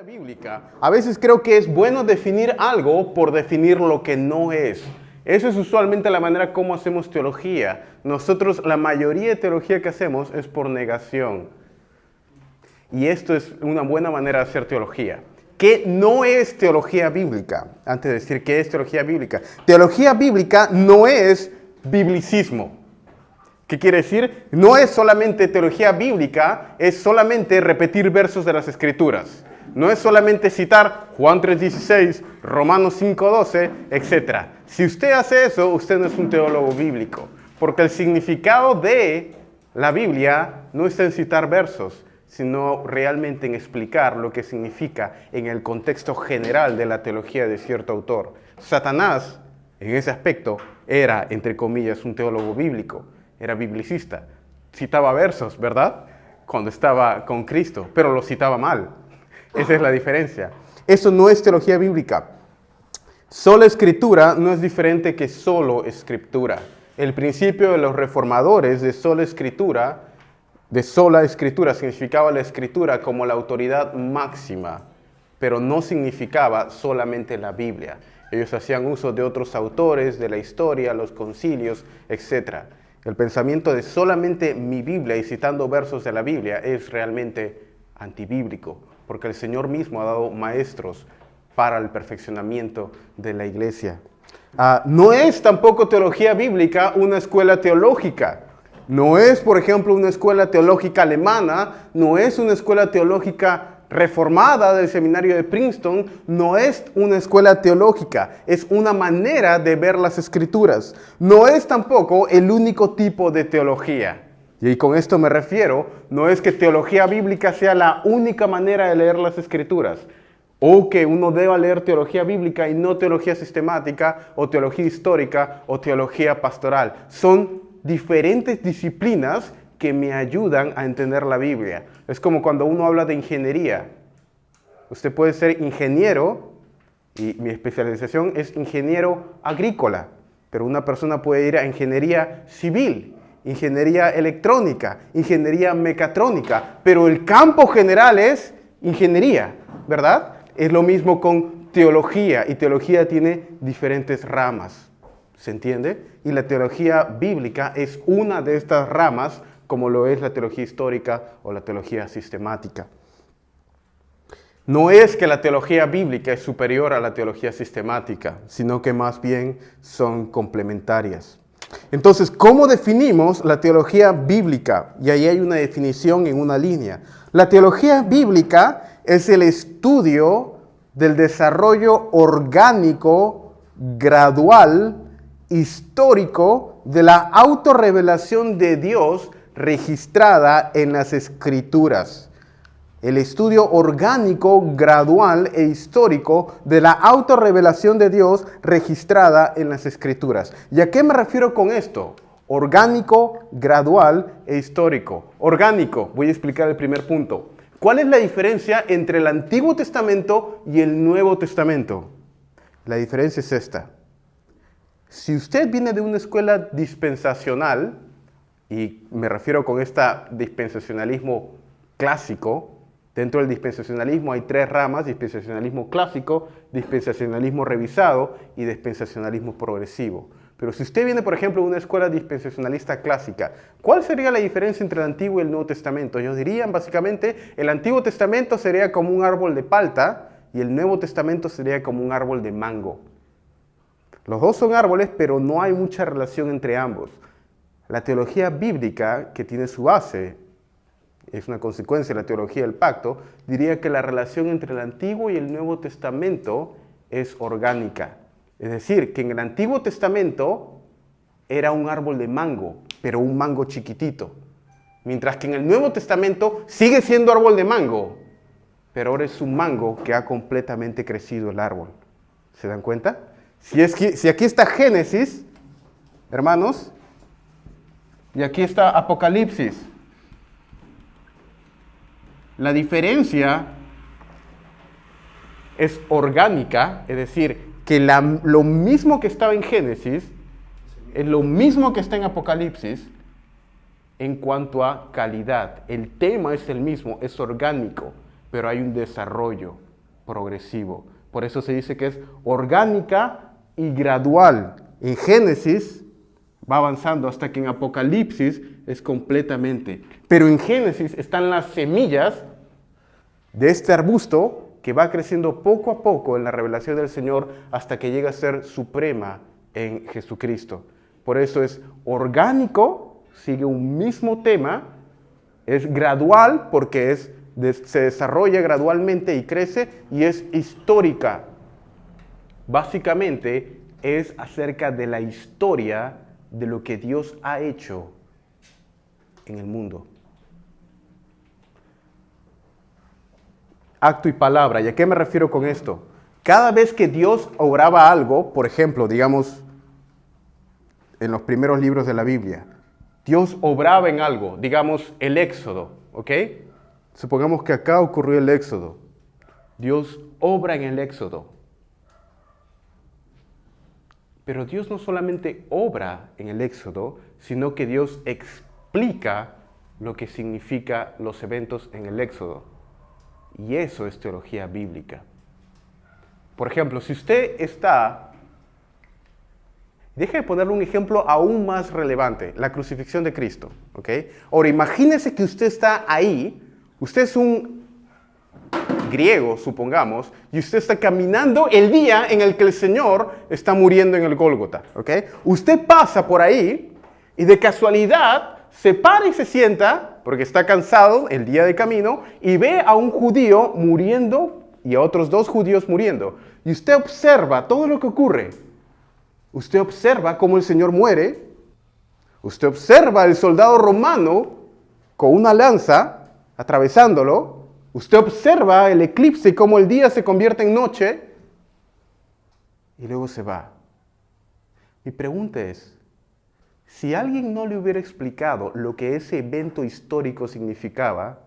Bíblica. A veces creo que es bueno definir algo por definir lo que no es. Eso es usualmente la manera como hacemos teología. Nosotros, la mayoría de teología que hacemos es por negación. Y esto es una buena manera de hacer teología. ¿Qué no es teología bíblica? Antes de decir qué es teología bíblica. Teología bíblica no es biblicismo. ¿Qué quiere decir? No es solamente teología bíblica, es solamente repetir versos de las Escrituras. No es solamente citar Juan 3:16, Romanos 5:12, etc. Si usted hace eso, usted no es un teólogo bíblico. Porque el significado de la Biblia no está en citar versos, sino realmente en explicar lo que significa en el contexto general de la teología de cierto autor. Satanás, en ese aspecto, era, entre comillas, un teólogo bíblico. Era biblicista. Citaba versos, ¿verdad? Cuando estaba con Cristo, pero los citaba mal. Esa es la diferencia. Eso no es teología bíblica. Sola escritura no es diferente que solo escritura. El principio de los reformadores de sola escritura significaba la escritura como la autoridad máxima, pero no significaba solamente la Biblia. Ellos hacían uso de otros autores, de la historia, los concilios, etc. El pensamiento de solamente mi Biblia y citando versos de la Biblia es realmente antibíblico, porque el Señor mismo ha dado maestros para el perfeccionamiento de la iglesia. No es tampoco teología bíblica una escuela teológica. No es, por ejemplo, una escuela teológica alemana, no es una escuela teológica reformada del seminario de Princeton, no es una escuela teológica, es una manera de ver las Escrituras. No es tampoco el único tipo de teología. Y con esto me refiero, no es que teología bíblica sea la única manera de leer las Escrituras, o que uno deba leer teología bíblica y no teología sistemática, o teología histórica, o teología pastoral. Son diferentes disciplinas que me ayudan a entender la Biblia. Es como cuando uno habla de ingeniería. Usted puede ser ingeniero, y mi especialización es ingeniero agrícola, pero una persona puede ir a ingeniería civil, ingeniería electrónica, ingeniería mecatrónica, pero el campo general es ingeniería, ¿verdad? Es lo mismo con teología, y teología tiene diferentes ramas, ¿se entiende? Y la teología bíblica es una de estas ramas, como lo es la teología histórica o la teología sistemática. No es que la teología bíblica es superior a la teología sistemática, sino que más bien son complementarias. Entonces, ¿cómo definimos la teología bíblica? Y ahí hay una definición en una línea. La teología bíblica es el estudio del desarrollo orgánico, gradual, histórico de la autorrevelación de Dios registrada en las Escrituras. El estudio orgánico, gradual e histórico de la autorrevelación de Dios registrada en las Escrituras. ¿Y a qué me refiero con esto? Orgánico, gradual e histórico. Orgánico, voy a explicar el primer punto. ¿Cuál es la diferencia entre el Antiguo Testamento y el Nuevo Testamento? La diferencia es esta. Si usted viene de una escuela dispensacional, y me refiero con este dispensacionalismo clásico, dentro del dispensacionalismo hay tres ramas: dispensacionalismo clásico, dispensacionalismo revisado y dispensacionalismo progresivo. Pero si usted viene, por ejemplo, de una escuela dispensacionalista clásica, ¿cuál sería la diferencia entre el Antiguo y el Nuevo Testamento? Ellos dirían, básicamente, el Antiguo Testamento sería como un árbol de palta y el Nuevo Testamento sería como un árbol de mango. Los dos son árboles, pero no hay mucha relación entre ambos. La teología bíblica, que tiene su base, es una consecuencia de la teología del pacto, diría que la relación entre el Antiguo y el Nuevo Testamento es orgánica. Es decir, que en el Antiguo Testamento era un árbol de mango, pero un mango chiquitito. Mientras que en el Nuevo Testamento sigue siendo árbol de mango, pero ahora es un mango que ha completamente crecido el árbol. ¿Se dan cuenta? Si aquí está Génesis, hermanos, y aquí está Apocalipsis, la diferencia es orgánica, es decir, que lo mismo que estaba en Génesis es lo mismo que está en Apocalipsis en cuanto a calidad. El tema es el mismo, es orgánico. pero hay un desarrollo progresivo. Por eso se dice que es orgánica y gradual. En Génesis va avanzando hasta que en Apocalipsis es completamente. Pero en Génesis están las semillas de este arbusto que va creciendo poco a poco en la revelación del Señor hasta que llega a ser suprema en Jesucristo. Por eso es orgánico, sigue un mismo tema, es gradual porque se desarrolla gradualmente y crece, y es histórica. Básicamente es acerca de la historia de lo que Dios ha hecho en el mundo. Acto y palabra. ¿Y a qué me refiero con esto? Cada vez que Dios obraba algo, por ejemplo, digamos, en los primeros libros de la Biblia, Dios obraba en algo, digamos, el Éxodo, ¿ok? Supongamos que acá ocurrió el Éxodo. Dios obra en el Éxodo. Pero Dios no solamente obra en el Éxodo, sino que Dios explica lo que significa los eventos en el Éxodo. Y eso es teología bíblica. Por ejemplo, si usted está... Deje de ponerle un ejemplo aún más relevante, la crucifixión de Cristo, ¿ok? Ahora, imagínese que usted está ahí, usted es un griego, supongamos, y usted está caminando el día en el que el Señor está muriendo en el Gólgota, ¿ok? Usted pasa por ahí y de casualidad se para y se sienta, porque está cansado el día de camino, y ve a un judío muriendo y a otros 2 judíos muriendo. Y usted observa todo lo que ocurre. Usted observa cómo el Señor muere. Usted observa al soldado romano con una lanza atravesándolo. Usted observa el eclipse y cómo el día se convierte en noche. Y luego se va. Mi pregunta es, si alguien no le hubiera explicado lo que ese evento histórico significaba,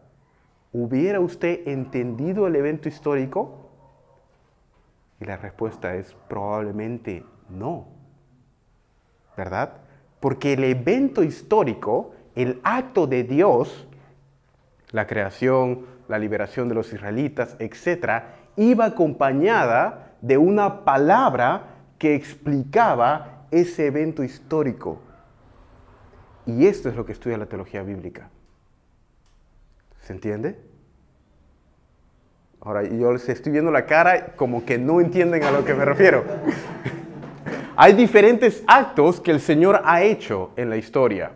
¿hubiera usted entendido el evento histórico? Y la respuesta es probablemente no. ¿Verdad? Porque el evento histórico, el acto de Dios, la creación, la liberación de los israelitas, etc., iba acompañada de una palabra que explicaba ese evento histórico. Y esto es lo que estudia la teología bíblica. ¿Se entiende? Ahora, yo les estoy viendo la cara como que no entienden a lo que me refiero. Hay diferentes actos que el Señor ha hecho en la historia.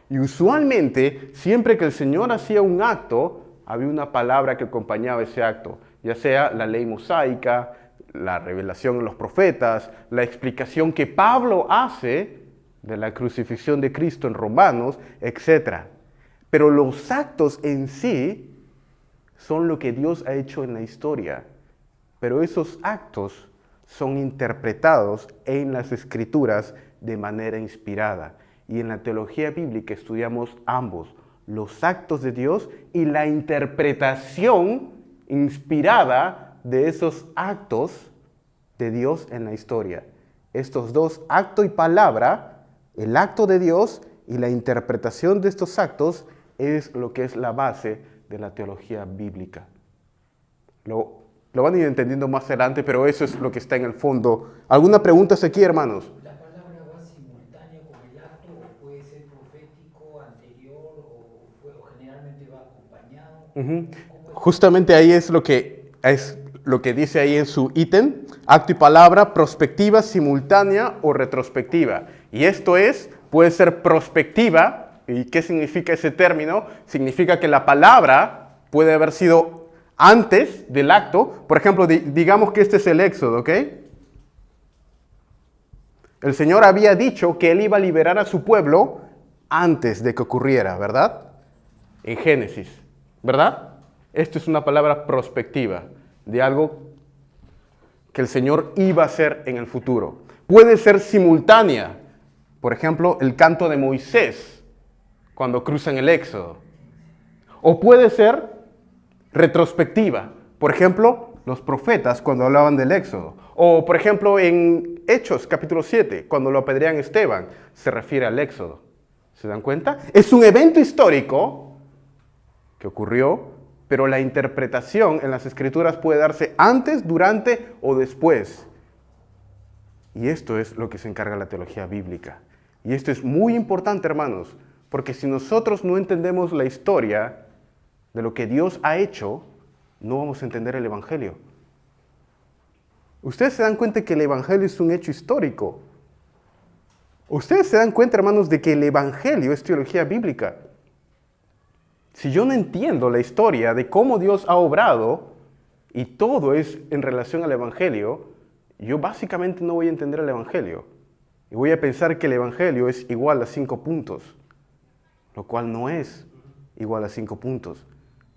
Y usualmente, siempre que el Señor hacía un acto, había una palabra que acompañaba ese acto, ya sea la ley mosaica, la revelación en los profetas, la explicación que Pablo hace de la crucifixión de Cristo en Romanos, etc. Pero los actos en sí son lo que Dios ha hecho en la historia. Pero esos actos son interpretados en las Escrituras de manera inspirada. Y en la teología bíblica estudiamos ambos, los actos de Dios y la interpretación inspirada de esos actos de Dios en la historia. Estos dos, acto y palabra, el acto de Dios y la interpretación de estos actos, es lo que es la base de la teología bíblica. Lo van a ir entendiendo más adelante, pero eso es lo que está en el fondo. ¿Alguna pregunta aquí, hermanos? ¿La palabra va simultánea con el acto o puede ser profético, anterior o generalmente va acompañado? Justamente ahí es lo que dice ahí en su ítem, acto y palabra, prospectiva, simultánea o retrospectiva. Y esto puede ser prospectiva. ¿Y qué significa ese término? Significa que la palabra puede haber sido antes del acto. Por ejemplo, digamos que este es el Éxodo, ¿ok? El Señor había dicho que Él iba a liberar a su pueblo antes de que ocurriera, ¿verdad? En Génesis, ¿verdad? Esto es una palabra prospectiva de algo que el Señor iba a hacer en el futuro. Puede ser simultánea. Por ejemplo, el canto de Moisés cuando cruzan el Éxodo. O puede ser retrospectiva. Por ejemplo, los profetas cuando hablaban del Éxodo. O, por ejemplo, en Hechos, capítulo 7, cuando lo apedrean Esteban, se refiere al Éxodo. ¿Se dan cuenta? Es un evento histórico que ocurrió, pero la interpretación en las Escrituras puede darse antes, durante o después. Y esto es lo que se encarga la teología bíblica. Y esto es muy importante, hermanos, porque si nosotros no entendemos la historia de lo que Dios ha hecho, no vamos a entender el Evangelio. Ustedes se dan cuenta que el Evangelio es un hecho histórico. Ustedes se dan cuenta, hermanos, de que el Evangelio es teología bíblica. Si yo no entiendo la historia de cómo Dios ha obrado, y todo es en relación al Evangelio, yo básicamente no voy a entender el Evangelio. Y voy a pensar que el Evangelio es igual a 5 puntos, lo cual no es igual a 5 puntos.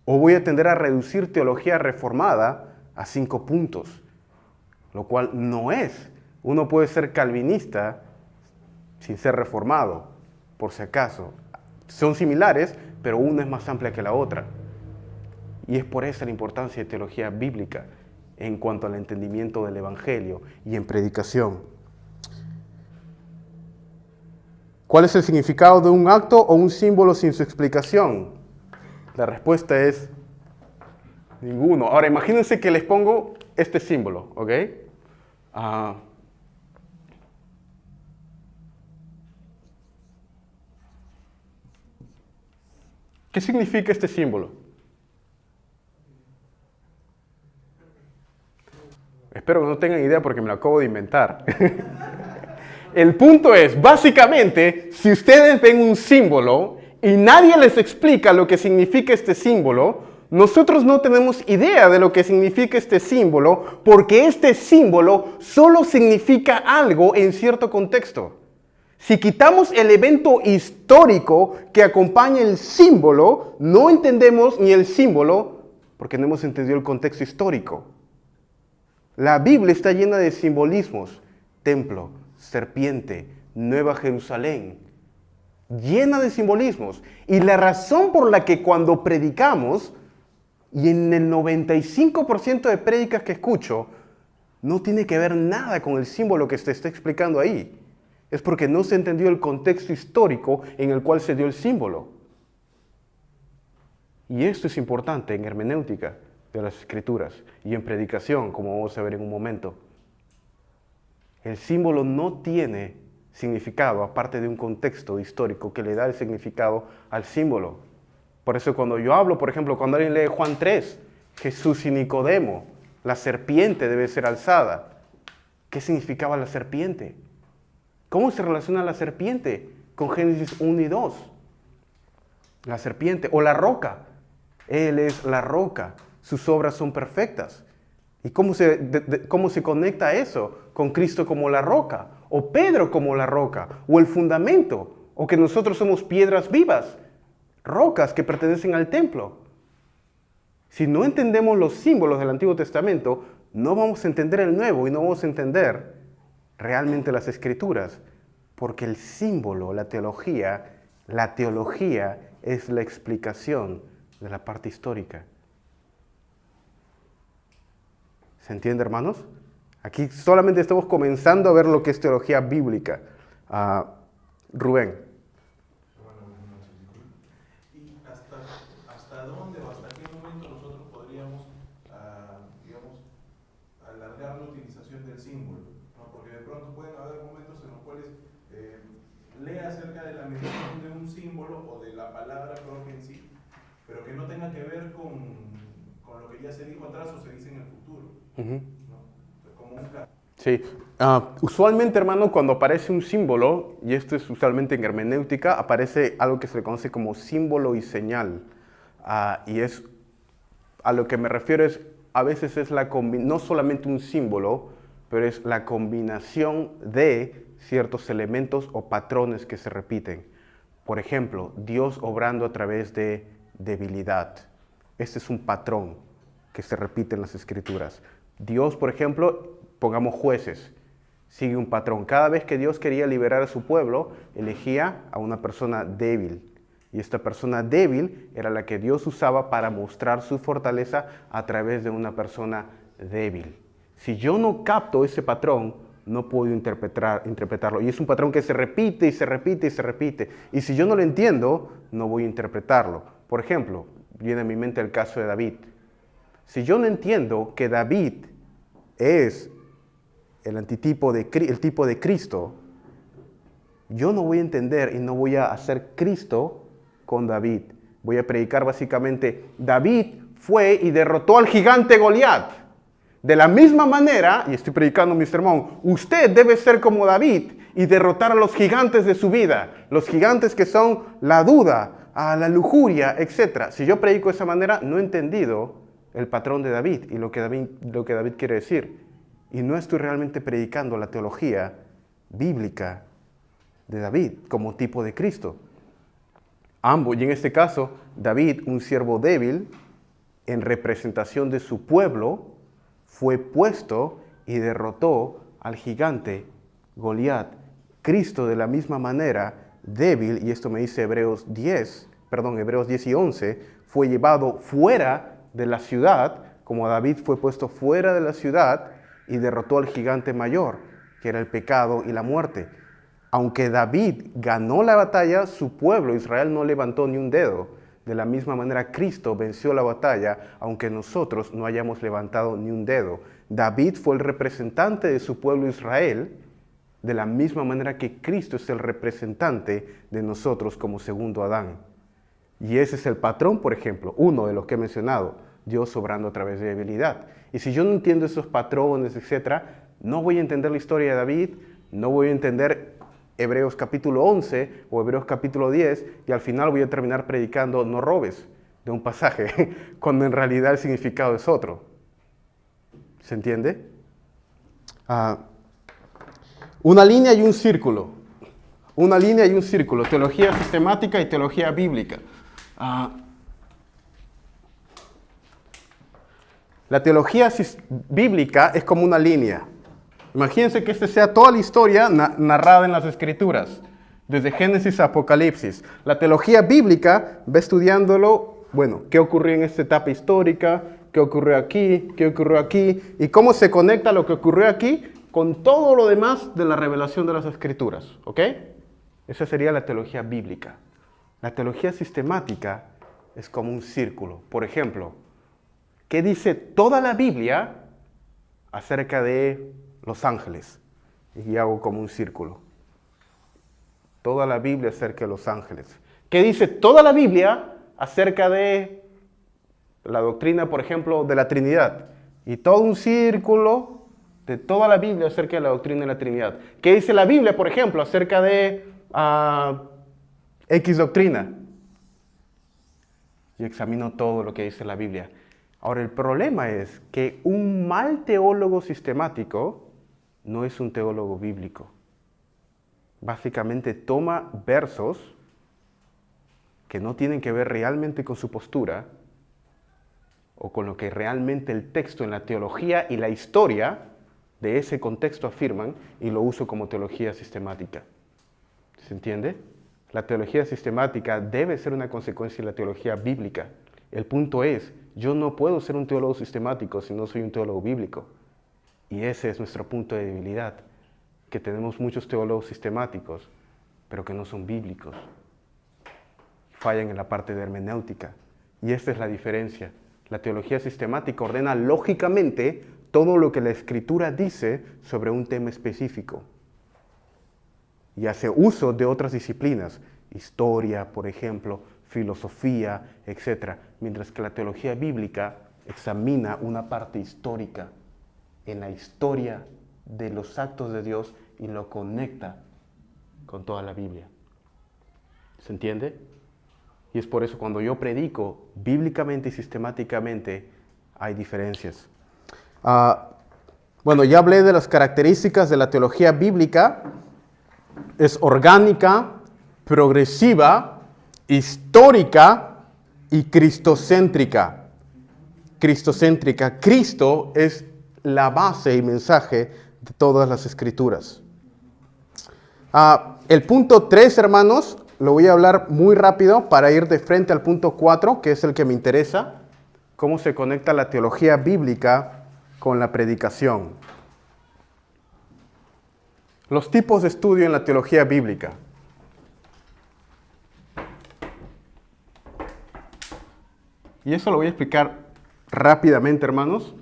O voy a tender a reducir teología reformada a 5 puntos, lo cual no es. Uno puede ser calvinista sin ser reformado, por si acaso. Son similares, pero una es más amplia que la otra. Y es por eso la importancia de teología bíblica en cuanto al entendimiento del Evangelio y en predicación. ¿Cuál es el significado de un acto o un símbolo sin su explicación? La respuesta es ninguno. Ahora imagínense que les pongo este símbolo, ¿ok? ¿Qué significa este símbolo? Espero que no tengan idea porque me lo acabo de inventar. El punto es, básicamente, si ustedes ven un símbolo y nadie les explica lo que significa este símbolo, nosotros no tenemos idea de lo que significa este símbolo porque este símbolo solo significa algo en cierto contexto. Si quitamos el evento histórico que acompaña el símbolo, no entendemos ni el símbolo porque no hemos entendido el contexto histórico. La Biblia está llena de simbolismos. Templo, serpiente, Nueva Jerusalén. Llena de simbolismos. Y la razón por la que cuando predicamos, y en el 95% de prédicas que escucho, no tiene que ver nada con el símbolo que se está explicando ahí. Es porque no se entendió el contexto histórico en el cual se dio el símbolo. Y esto es importante en hermenéutica de las Escrituras y en predicación, como vamos a ver en un momento. El símbolo no tiene significado aparte de un contexto histórico que le da el significado al símbolo. Por eso cuando yo hablo, por ejemplo, cuando alguien lee Juan 3, Jesús y Nicodemo, la serpiente debe ser alzada. ¿Qué significaba la serpiente? ¿Cómo se relaciona la serpiente con Génesis 1 y 2? La serpiente o la roca. Él es la roca. Sus obras son perfectas. ¿Y cómo se conecta eso con Cristo como la roca? O Pedro como la roca. O el fundamento. O que nosotros somos piedras vivas. Rocas que pertenecen al templo. Si no entendemos los símbolos del Antiguo Testamento, no vamos a entender el Nuevo y no vamos a entender realmente las Escrituras, porque el símbolo, la teología es la explicación de la parte histórica. ¿Se entiende, hermanos? Aquí solamente estamos comenzando a ver lo que es teología bíblica. Rubén. ¿Y hasta dónde o hasta qué momento nosotros podríamos, digamos, alargar la utilización del símbolo? ¿No? Porque de pronto pueden haber momentos en los cuales lea acerca de la medición de un símbolo o de la palabra propia en sí, pero que no tenga que ver con lo que ya se dijo atrás o se dice en el futuro. ¿No? Como un caso. Sí, usualmente, hermano, cuando aparece un símbolo, y esto es usualmente en hermenéutica, aparece algo que se le conoce como símbolo y señal. Y es, a lo que me refiero es, a veces es no solamente un símbolo, pero es la combinación de ciertos elementos o patrones que se repiten. Por ejemplo, Dios obrando a través de debilidad. Este es un patrón que se repite en las Escrituras. Dios, por ejemplo, pongamos jueces, sigue un patrón. Cada vez que Dios quería liberar a su pueblo, elegía a una persona débil. Y esta persona débil era la que Dios usaba para mostrar su fortaleza a través de una persona débil. Si yo no capto ese patrón, no puedo interpretarlo. Y es un patrón que se repite y se repite y se repite. Y si yo no lo entiendo, no voy a interpretarlo. Por ejemplo, viene a mi mente el caso de David. Si yo no entiendo que David es el tipo de Cristo, yo no voy a entender y no voy a hacer Cristo con David. Voy a predicar básicamente, David fue y derrotó al gigante Goliat. De la misma manera, y estoy predicando mi sermón, usted debe ser como David y derrotar a los gigantes de su vida. Los gigantes que son la duda, la lujuria, etc. Si yo predico de esa manera, no he entendido el patrón de David y lo que David quiere decir. Y no estoy realmente predicando la teología bíblica de David como tipo de Cristo. Ambos, y en este caso, David, un siervo débil, en representación de su pueblo, fue puesto y derrotó al gigante Goliat. Cristo, de la misma manera, débil, y esto me dice Hebreos 10 y 11, fue llevado fuera de la ciudad, como David fue puesto fuera de la ciudad y derrotó al gigante mayor, que era el pecado y la muerte. Aunque David ganó la batalla, su pueblo, Israel, no levantó ni un dedo. De la misma manera, Cristo venció la batalla, aunque nosotros no hayamos levantado ni un dedo. David fue el representante de su pueblo Israel, de la misma manera que Cristo es el representante de nosotros como segundo Adán. Y ese es el patrón, por ejemplo, uno de los que he mencionado, Dios obrando a través de debilidad. Y si yo no entiendo esos patrones, etc., no voy a entender la historia de David, no voy a entender Hebreos capítulo 11 o Hebreos capítulo 10, y al final voy a terminar predicando no robes de un pasaje, cuando en realidad el significado es otro. ¿Se entiende? Una línea y un círculo. Una línea y un círculo. Teología sistemática y teología bíblica. La teología bíblica es como una línea. Imagínense que esta sea toda la historia narrada en las Escrituras, desde Génesis a Apocalipsis. La teología bíblica va estudiándolo, qué ocurrió en esta etapa histórica, qué ocurrió aquí, y cómo se conecta lo que ocurrió aquí con todo lo demás de la revelación de las Escrituras, ¿ok? Esa sería la teología bíblica. La teología sistemática es como un círculo. Por ejemplo, ¿qué dice toda la Biblia acerca de los ángeles? Y hago como un círculo. Toda la Biblia acerca de los ángeles. ¿Qué dice toda la Biblia acerca de la doctrina, por ejemplo, de la Trinidad? Y todo un círculo de toda la Biblia acerca de la doctrina de la Trinidad. ¿Qué dice la Biblia, por ejemplo, acerca de X doctrina? Y examino todo lo que dice la Biblia. Ahora, el problema es que un mal teólogo sistemático no es un teólogo bíblico. Básicamente toma versos que no tienen que ver realmente con su postura o con lo que realmente el texto en la teología y la historia de ese contexto afirman, y lo uso como teología sistemática. ¿Se entiende? La teología sistemática debe ser una consecuencia de la teología bíblica. El punto es, yo no puedo ser un teólogo sistemático si no soy un teólogo bíblico. Y ese es nuestro punto de debilidad, que tenemos muchos teólogos sistemáticos, pero que no son bíblicos. Fallan en la parte de hermenéutica. Y esta es la diferencia. La teología sistemática ordena lógicamente todo lo que la Escritura dice sobre un tema específico. Y hace uso de otras disciplinas, historia, por ejemplo, filosofía, etc. Mientras que la teología bíblica examina una parte histórica en la historia de los actos de Dios y lo conecta con toda la Biblia. ¿Se entiende? Y es por eso cuando yo predico bíblicamente y sistemáticamente hay diferencias. Ya hablé de las características de la teología bíblica. Es orgánica, progresiva, histórica y cristocéntrica. Cristocéntrica. Cristo es la base y mensaje de todas las Escrituras. El punto 3, hermanos, lo voy a hablar muy rápido para ir de frente al punto 4, que es el que me interesa. Cómo se conecta la teología bíblica con la predicación. Los tipos de estudio en la teología bíblica. Y eso lo voy a explicar rápidamente, hermanos,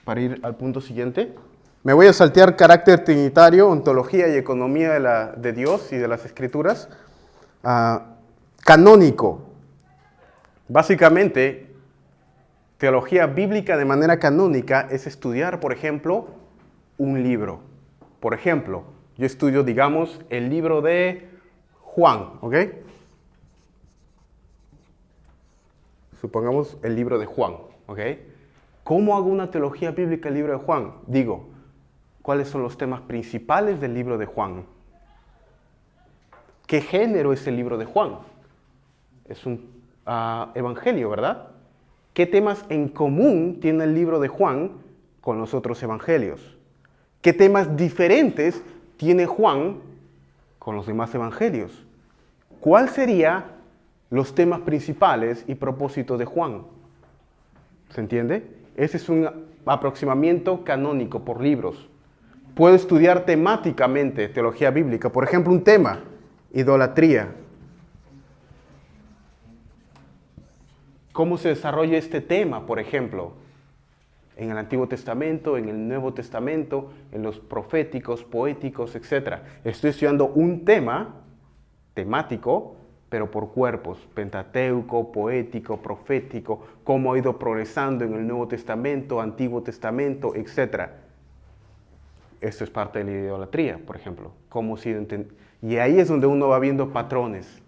para ir al punto siguiente. Me voy a saltear carácter trinitario, ontología y economía de Dios y de las Escrituras. Canónico. Básicamente, teología bíblica de manera canónica es estudiar, por ejemplo, un libro. Por ejemplo, yo estudio, digamos, el libro de Juan, ¿ok? Supongamos el libro de Juan, ¿ok? ¿Cómo hago una teología bíblica del libro de Juan? Digo, ¿cuáles son los temas principales del libro de Juan? ¿Qué género es el libro de Juan? Es un evangelio, ¿verdad? ¿Qué temas en común tiene el libro de Juan con los otros evangelios? ¿Qué temas diferentes tiene Juan con los demás evangelios? ¿Cuál serían los temas principales y propósitos de Juan? ¿Se entiende? Ese es un aproximamiento canónico por libros. Puedo estudiar temáticamente teología bíblica. Por ejemplo, un tema, idolatría. ¿Cómo se desarrolla este tema, por ejemplo? En el Antiguo Testamento, en el Nuevo Testamento, en los proféticos, poéticos, etc. Estoy estudiando un tema temático, pero por cuerpos, pentateuco, poético, profético, cómo ha ido progresando en el Nuevo Testamento, Antiguo Testamento, etc. Esto es parte de la idolatría, por ejemplo. Y ahí es donde uno va viendo patrones,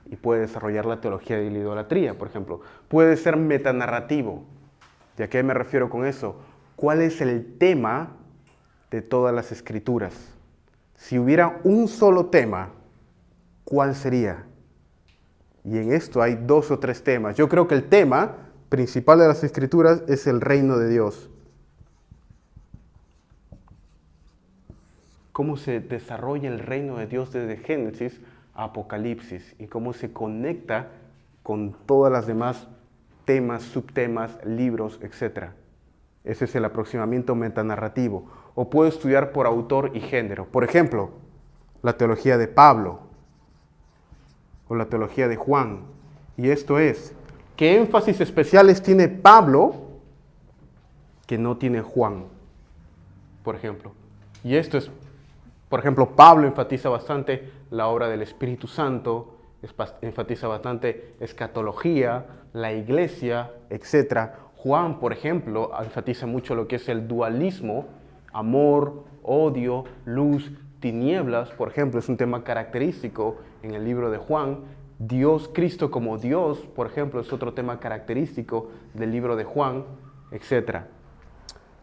y puede desarrollar la teología de la idolatría, por ejemplo. Puede ser metanarrativo. ¿Y a qué me refiero con eso? ¿Cuál es el tema de todas las escrituras? Si hubiera un solo tema, ¿cuál sería? Y en esto hay 2 o 3 temas. Yo creo que el tema principal de las escrituras es el reino de Dios. Cómo se desarrolla el reino de Dios desde Génesis a Apocalipsis y cómo se conecta con todas las demás temas, subtemas, libros, etc. Ese es el aproximamiento metanarrativo. O puedo estudiar por autor y género. Por ejemplo, la teología de Pablo o la teología de Juan. Y esto es, ¿qué énfasis especiales tiene Pablo que no tiene Juan? Por ejemplo. Y esto es, por ejemplo, Pablo enfatiza bastante la obra del Espíritu Santo, enfatiza bastante escatología, la iglesia, etc. Juan, por ejemplo, enfatiza mucho lo que es el dualismo, amor, odio, luz, tinieblas, por ejemplo, es un tema característico en el libro de Juan. Dios, Cristo como Dios, por ejemplo, es otro tema característico del libro de Juan, etc.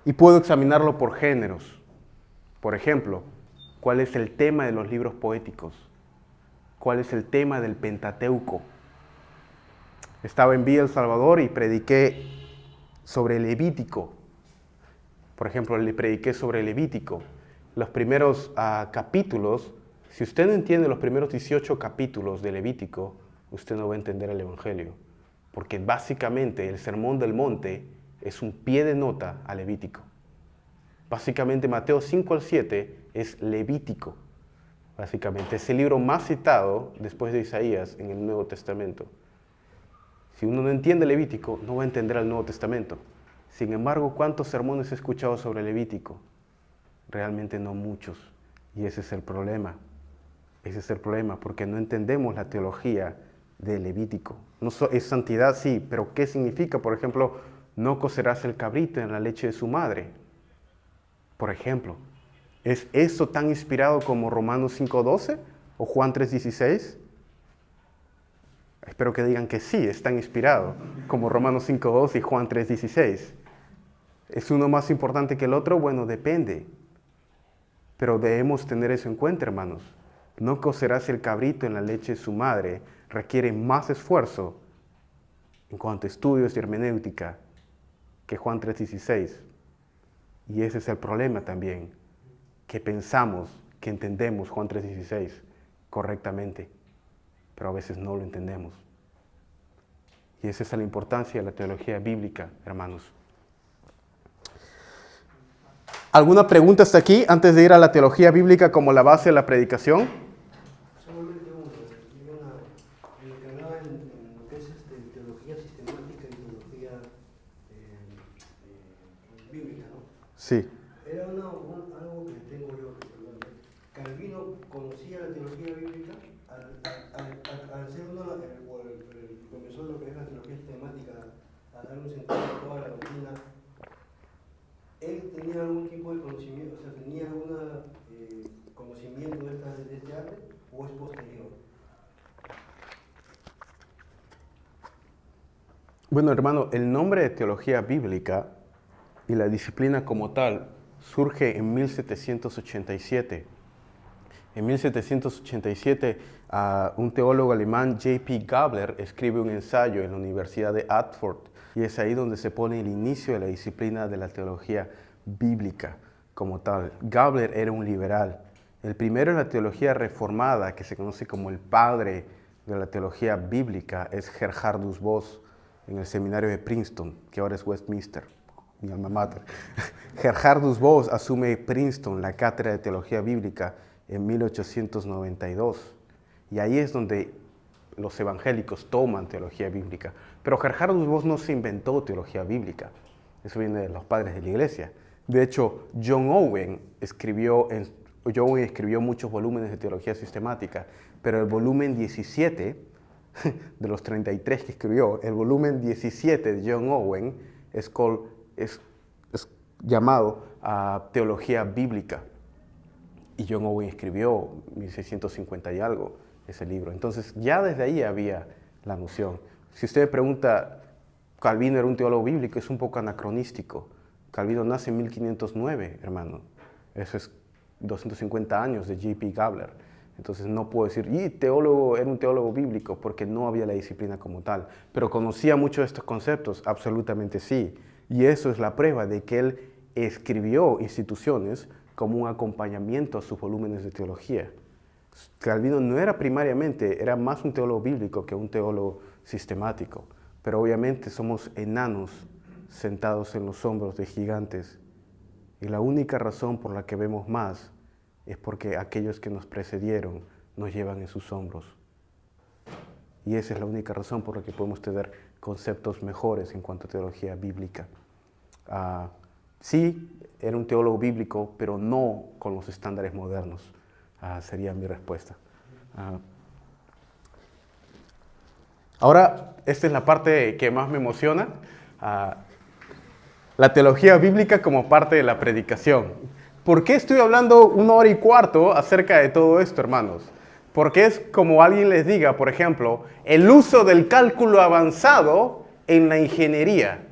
Y puedo examinarlo por géneros. Por ejemplo, ¿cuál es el tema de los libros poéticos? ¿Cuál es el tema del Pentateuco? Estaba en Villa El Salvador y prediqué sobre el Levítico. Por ejemplo, le prediqué sobre el Levítico. Los primeros capítulos, si usted no entiende los primeros 18 capítulos de Levítico, usted no va a entender el Evangelio. Porque básicamente el Sermón del Monte es un pie de nota a Levítico. Básicamente Mateo 5 al 7 es Levítico. Básicamente es el libro más citado después de Isaías en el Nuevo Testamento. Si uno no entiende Levítico, no va a entender el Nuevo Testamento. Sin embargo, ¿cuántos sermones he escuchado sobre Levítico? Realmente no muchos. Y ese es el problema. Ese es el problema, porque no entendemos la teología de Levítico. Es santidad, sí, pero ¿qué significa? Por ejemplo, no cocerás el cabrito en la leche de su madre. Por ejemplo, ¿es eso tan inspirado como Romanos 5:12 o Juan 3:16? Espero que digan que sí, es tan inspirado como Romanos 5:12 y Juan 3:16. ¿Es uno más importante que el otro? Bueno, depende. Pero debemos tener eso en cuenta, hermanos. No cocerás el cabrito en la leche de su madre requiere más esfuerzo en cuanto a estudios y hermenéutica que Juan 3:16. Y ese es el problema también, que pensamos que entendemos Juan 3:16 correctamente, pero a veces no lo entendemos. Y esa es la importancia de la teología bíblica, hermanos. ¿Alguna pregunta hasta aquí antes de ir a la teología bíblica como la base de la predicación? Solamente una, en lo que hablaba en lo que es teología Sí. Era algo que tengo yo. Calvino conocía la teología bíblica al ser uno el profesor de lo que es la teología sistemática, a dar un sentido a toda la doctrina. ¿Él tenía algún tipo de conocimiento, o sea, tenía algún conocimiento de este arte o es posterior? Bueno, hermano, el nombre de teología bíblica y la disciplina como tal surge en 1787. En 1787, un teólogo alemán, J.P. Gabler, escribe un ensayo en la Universidad de Oxford, y es ahí donde se pone el inicio de la disciplina de la teología bíblica como tal. Gabler era un liberal, el primero en la teología reformada, que se conoce como el padre de la teología bíblica, es Gerhardus Voss, en el seminario de Princeton, que ahora es Westminster, mi alma mater. Gerhardus Voss asume Princeton, la cátedra de teología bíblica, en 1892. Y ahí es donde los evangélicos toman teología bíblica. Pero Gerhardus Voss no se inventó teología bíblica. Eso viene de los padres de la iglesia. De hecho, John Owen escribió muchos volúmenes de teología sistemática, pero el volumen 17, de los 33 que escribió, el volumen 17 de John Owen es llamado Teología Bíblica. Y John Owen escribió 1650 y algo ese libro. Entonces ya desde ahí había la noción. Si usted me pregunta, ¿Calvino era un teólogo bíblico? Es un poco anacronístico. Calvino nace en 1509, hermano. Eso es 250 años de J.P. Gabler. Entonces no puedo decir, era un teólogo bíblico, porque no había la disciplina como tal. Pero conocía mucho de estos conceptos, absolutamente sí. Y eso es la prueba de que él escribió instituciones como un acompañamiento a sus volúmenes de teología. Calvino no era primariamente, era más un teólogo bíblico que un teólogo sistemático. Pero obviamente somos enanos sentados en los hombros de gigantes. Y la única razón por la que vemos más es porque aquellos que nos precedieron nos llevan en sus hombros. Y esa es la única razón por la que podemos tener conceptos mejores en cuanto a teología bíblica. Sí, era un teólogo bíblico, pero no con los estándares modernos. Sería mi respuesta. Ahora, esta es la parte que más me emociona. La teología bíblica como parte de la predicación. ¿Por qué estoy hablando 1 hora y cuarto acerca de todo esto, hermanos? Porque es como alguien les diga, por ejemplo, el uso del cálculo avanzado en la ingeniería.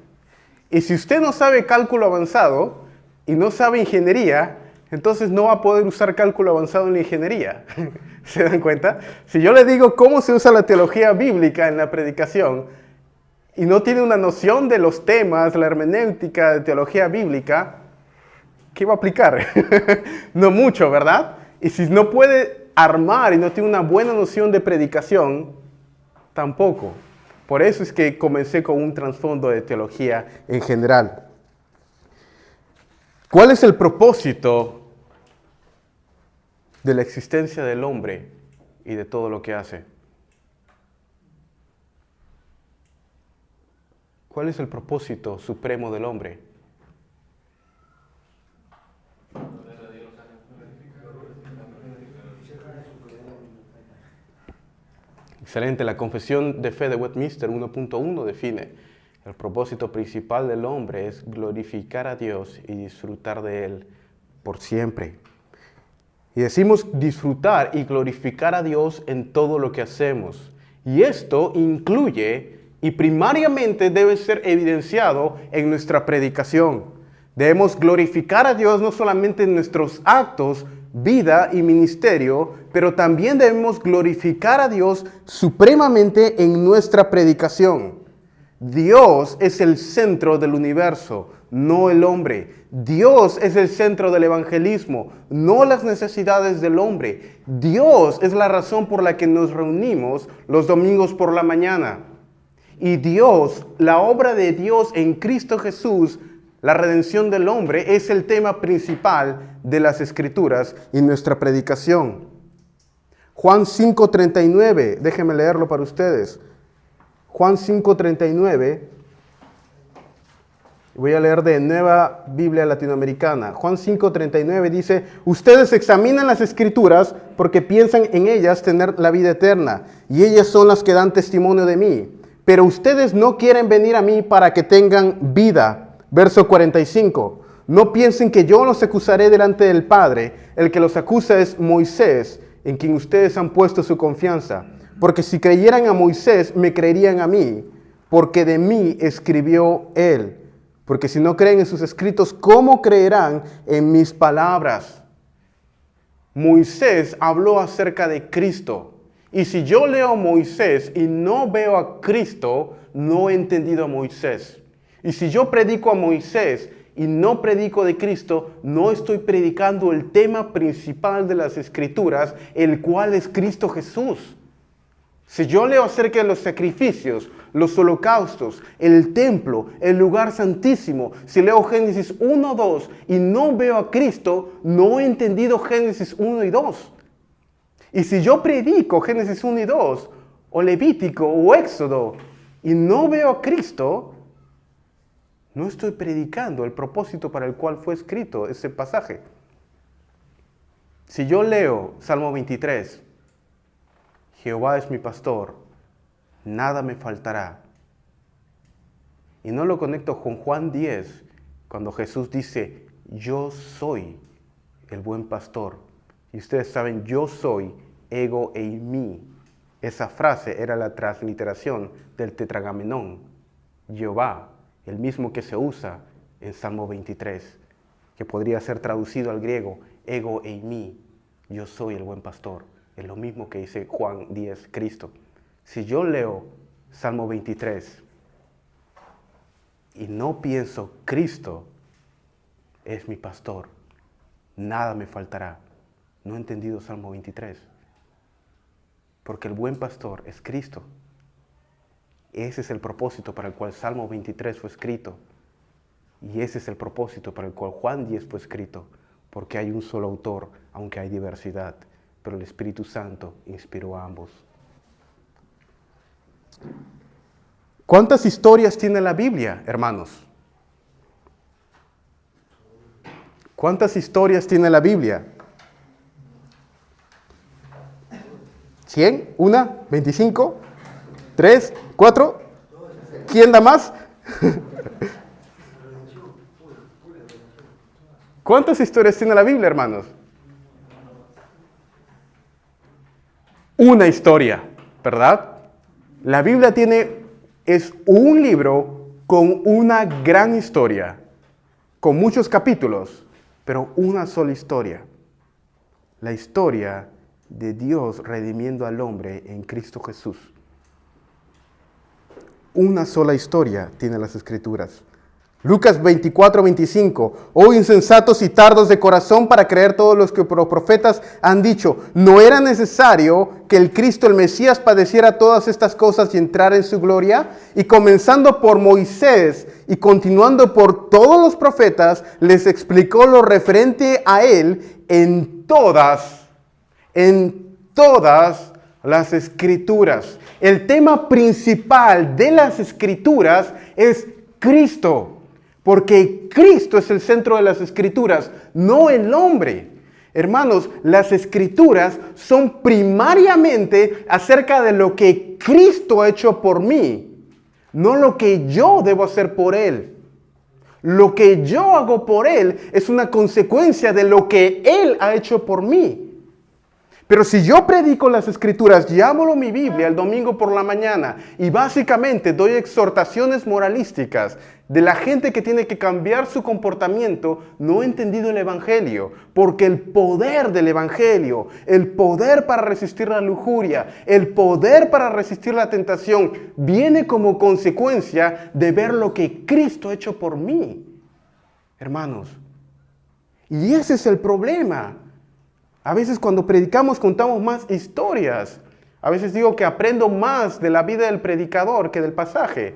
Y si usted no sabe cálculo avanzado y no sabe ingeniería, entonces no va a poder usar cálculo avanzado en la ingeniería. ¿Se dan cuenta? Si yo le digo cómo se usa la teología bíblica en la predicación y no tiene una noción de los temas, la hermenéutica de teología bíblica, ¿qué va a aplicar? No mucho, ¿verdad? Y si no puede armar y no tiene una buena noción de predicación, tampoco. Por eso es que comencé con un trasfondo de teología en general. ¿Cuál es el propósito de la existencia del hombre y de todo lo que hace? ¿Cuál es el propósito supremo del hombre? Excelente. La Confesión de Fe de Westminster 1.1 define: el propósito principal del hombre es glorificar a Dios y disfrutar de Él por siempre. Y decimos disfrutar y glorificar a Dios en todo lo que hacemos. Y esto incluye y primariamente debe ser evidenciado en nuestra predicación. Debemos glorificar a Dios no solamente en nuestros actos, vida y ministerio, pero también debemos glorificar a Dios supremamente en nuestra predicación. Dios es el centro del universo, no el hombre. Dios es el centro del evangelismo, no las necesidades del hombre. Dios es la razón por la que nos reunimos los domingos por la mañana. Y Dios, la obra de Dios en Cristo Jesús, la redención del hombre, es el tema principal de las Escrituras y nuestra predicación. Juan 5:39, déjenme leerlo para ustedes. Juan 5:39, Voy a leer de Nueva Biblia Latinoamericana. Juan 5:39 dice, ustedes examinan las Escrituras porque piensan en ellas tener la vida eterna, y ellas son las que dan testimonio de mí. Pero ustedes no quieren venir a mí para que tengan vida. Verso 45. No piensen que yo los acusaré delante del Padre. El que los acusa es Moisés, en quien ustedes han puesto su confianza. Porque si creyeran a Moisés, me creerían a mí, porque de mí escribió él. Porque si no creen en sus escritos, ¿cómo creerán en mis palabras? Moisés habló acerca de Cristo. Y si yo leo a Moisés y no veo a Cristo, no he entendido a Moisés. Y si yo predico a Moisés y no predico de Cristo, no estoy predicando el tema principal de las Escrituras, el cual es Cristo Jesús. Si yo leo acerca de los sacrificios, los holocaustos, el templo, el lugar santísimo, si leo Génesis 1, 2 y no veo a Cristo, no he entendido Génesis 1 y 2. Y si yo predico Génesis 1 y 2, o Levítico o Éxodo, y no veo a Cristo, no estoy predicando el propósito para el cual fue escrito ese pasaje. Si yo leo Salmo 23, Jehová es mi pastor, nada me faltará. Y no lo conecto con Juan 10, cuando Jesús dice, yo soy el buen pastor. Y ustedes saben, yo soy, ego eimi. Esa frase era la transliteración del tetragamenón, Jehová, el mismo que se usa en Salmo 23, que podría ser traducido al griego, ego eimi, yo soy el buen pastor. Es lo mismo que dice Juan 10, Cristo. Si yo leo Salmo 23 y no pienso, Cristo es mi pastor, nada me faltará. No he entendido Salmo 23. Porque el buen pastor es Cristo. Ese es el propósito para el cual Salmo 23 fue escrito. Y ese es el propósito para el cual Juan 10 fue escrito. Porque hay un solo autor, aunque hay diversidad. Pero el Espíritu Santo inspiró a ambos. ¿Cuántas historias tiene la Biblia, hermanos? ¿Cuántas historias tiene la Biblia? ¿100? ¿1? ¿25? ¿3? ¿4? ¿Quién da más? ¿Cuántas historias tiene la Biblia, hermanos? Una historia, ¿verdad? La Biblia es un libro con una gran historia, con muchos capítulos, pero una sola historia. La historia de Dios redimiendo al hombre en Cristo Jesús. Una sola historia tiene las Escrituras. Lucas 24:25. Oh insensatos y tardos de corazón para creer todos los que los profetas han dicho. ¿No era necesario que el Cristo, el Mesías, padeciera todas estas cosas y entrara en su gloria? Y comenzando por Moisés y continuando por todos los profetas, les explicó lo referente a él en todas las Escrituras. El tema principal de las Escrituras es Cristo. Porque Cristo es el centro de las Escrituras, no el hombre. Hermanos, las Escrituras son primariamente acerca de lo que Cristo ha hecho por mí, no lo que yo debo hacer por Él. Lo que yo hago por Él es una consecuencia de lo que Él ha hecho por mí. Pero si yo predico las Escrituras, llámalo mi Biblia el domingo por la mañana y básicamente doy exhortaciones moralísticas de la gente que tiene que cambiar su comportamiento, no he entendido el Evangelio. Porque el poder del Evangelio, el poder para resistir la lujuria, el poder para resistir la tentación, viene como consecuencia de ver lo que Cristo ha hecho por mí. Hermanos, y ese es el problema. A veces cuando predicamos contamos más historias. A veces digo que aprendo más de la vida del predicador que del pasaje.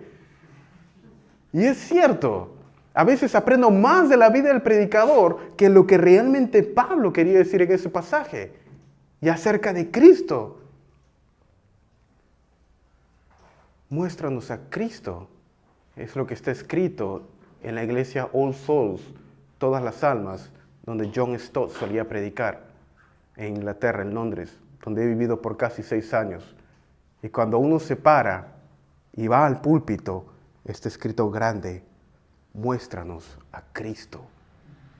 Y es cierto. A veces aprendo más de la vida del predicador que lo que realmente Pablo quería decir en ese pasaje. Y acerca de Cristo. Muéstranos a Cristo. Es lo que está escrito en la iglesia All Souls, Todas las Almas, donde John Stott solía predicar, en Inglaterra, en Londres, donde he vivido por casi 6 años. Y cuando uno se para y va al púlpito, está escrito grande: muéstranos a Cristo.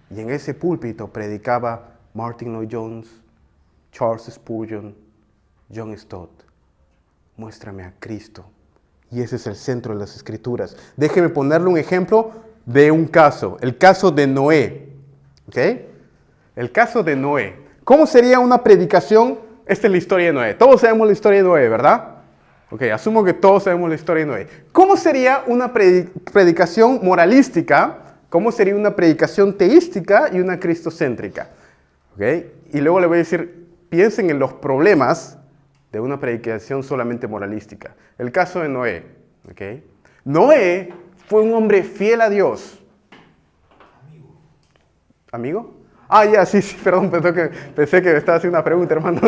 Y en ese púlpito predicaba Martin Lloyd-Jones, Charles Spurgeon, John Stott. Muéstrame a Cristo. Y ese es el centro de las Escrituras. Déjeme ponerle un ejemplo de un caso, el caso de Noé. ¿Ok? El caso de Noé. ¿Cómo sería una predicación? Esta es la historia de Noé. Todos sabemos la historia de Noé, ¿verdad? Ok, asumo que todos sabemos la historia de Noé. ¿Cómo sería una predicación moralística? ¿Cómo sería una predicación teística y una cristocéntrica? ¿Ok? Y luego le voy a decir, piensen en los problemas de una predicación solamente moralística. El caso de Noé. ¿Ok? Noé fue un hombre fiel a Dios. ¿Amigo? Ah, ya, sí, perdón, pensé que me estaba haciendo una pregunta, hermano.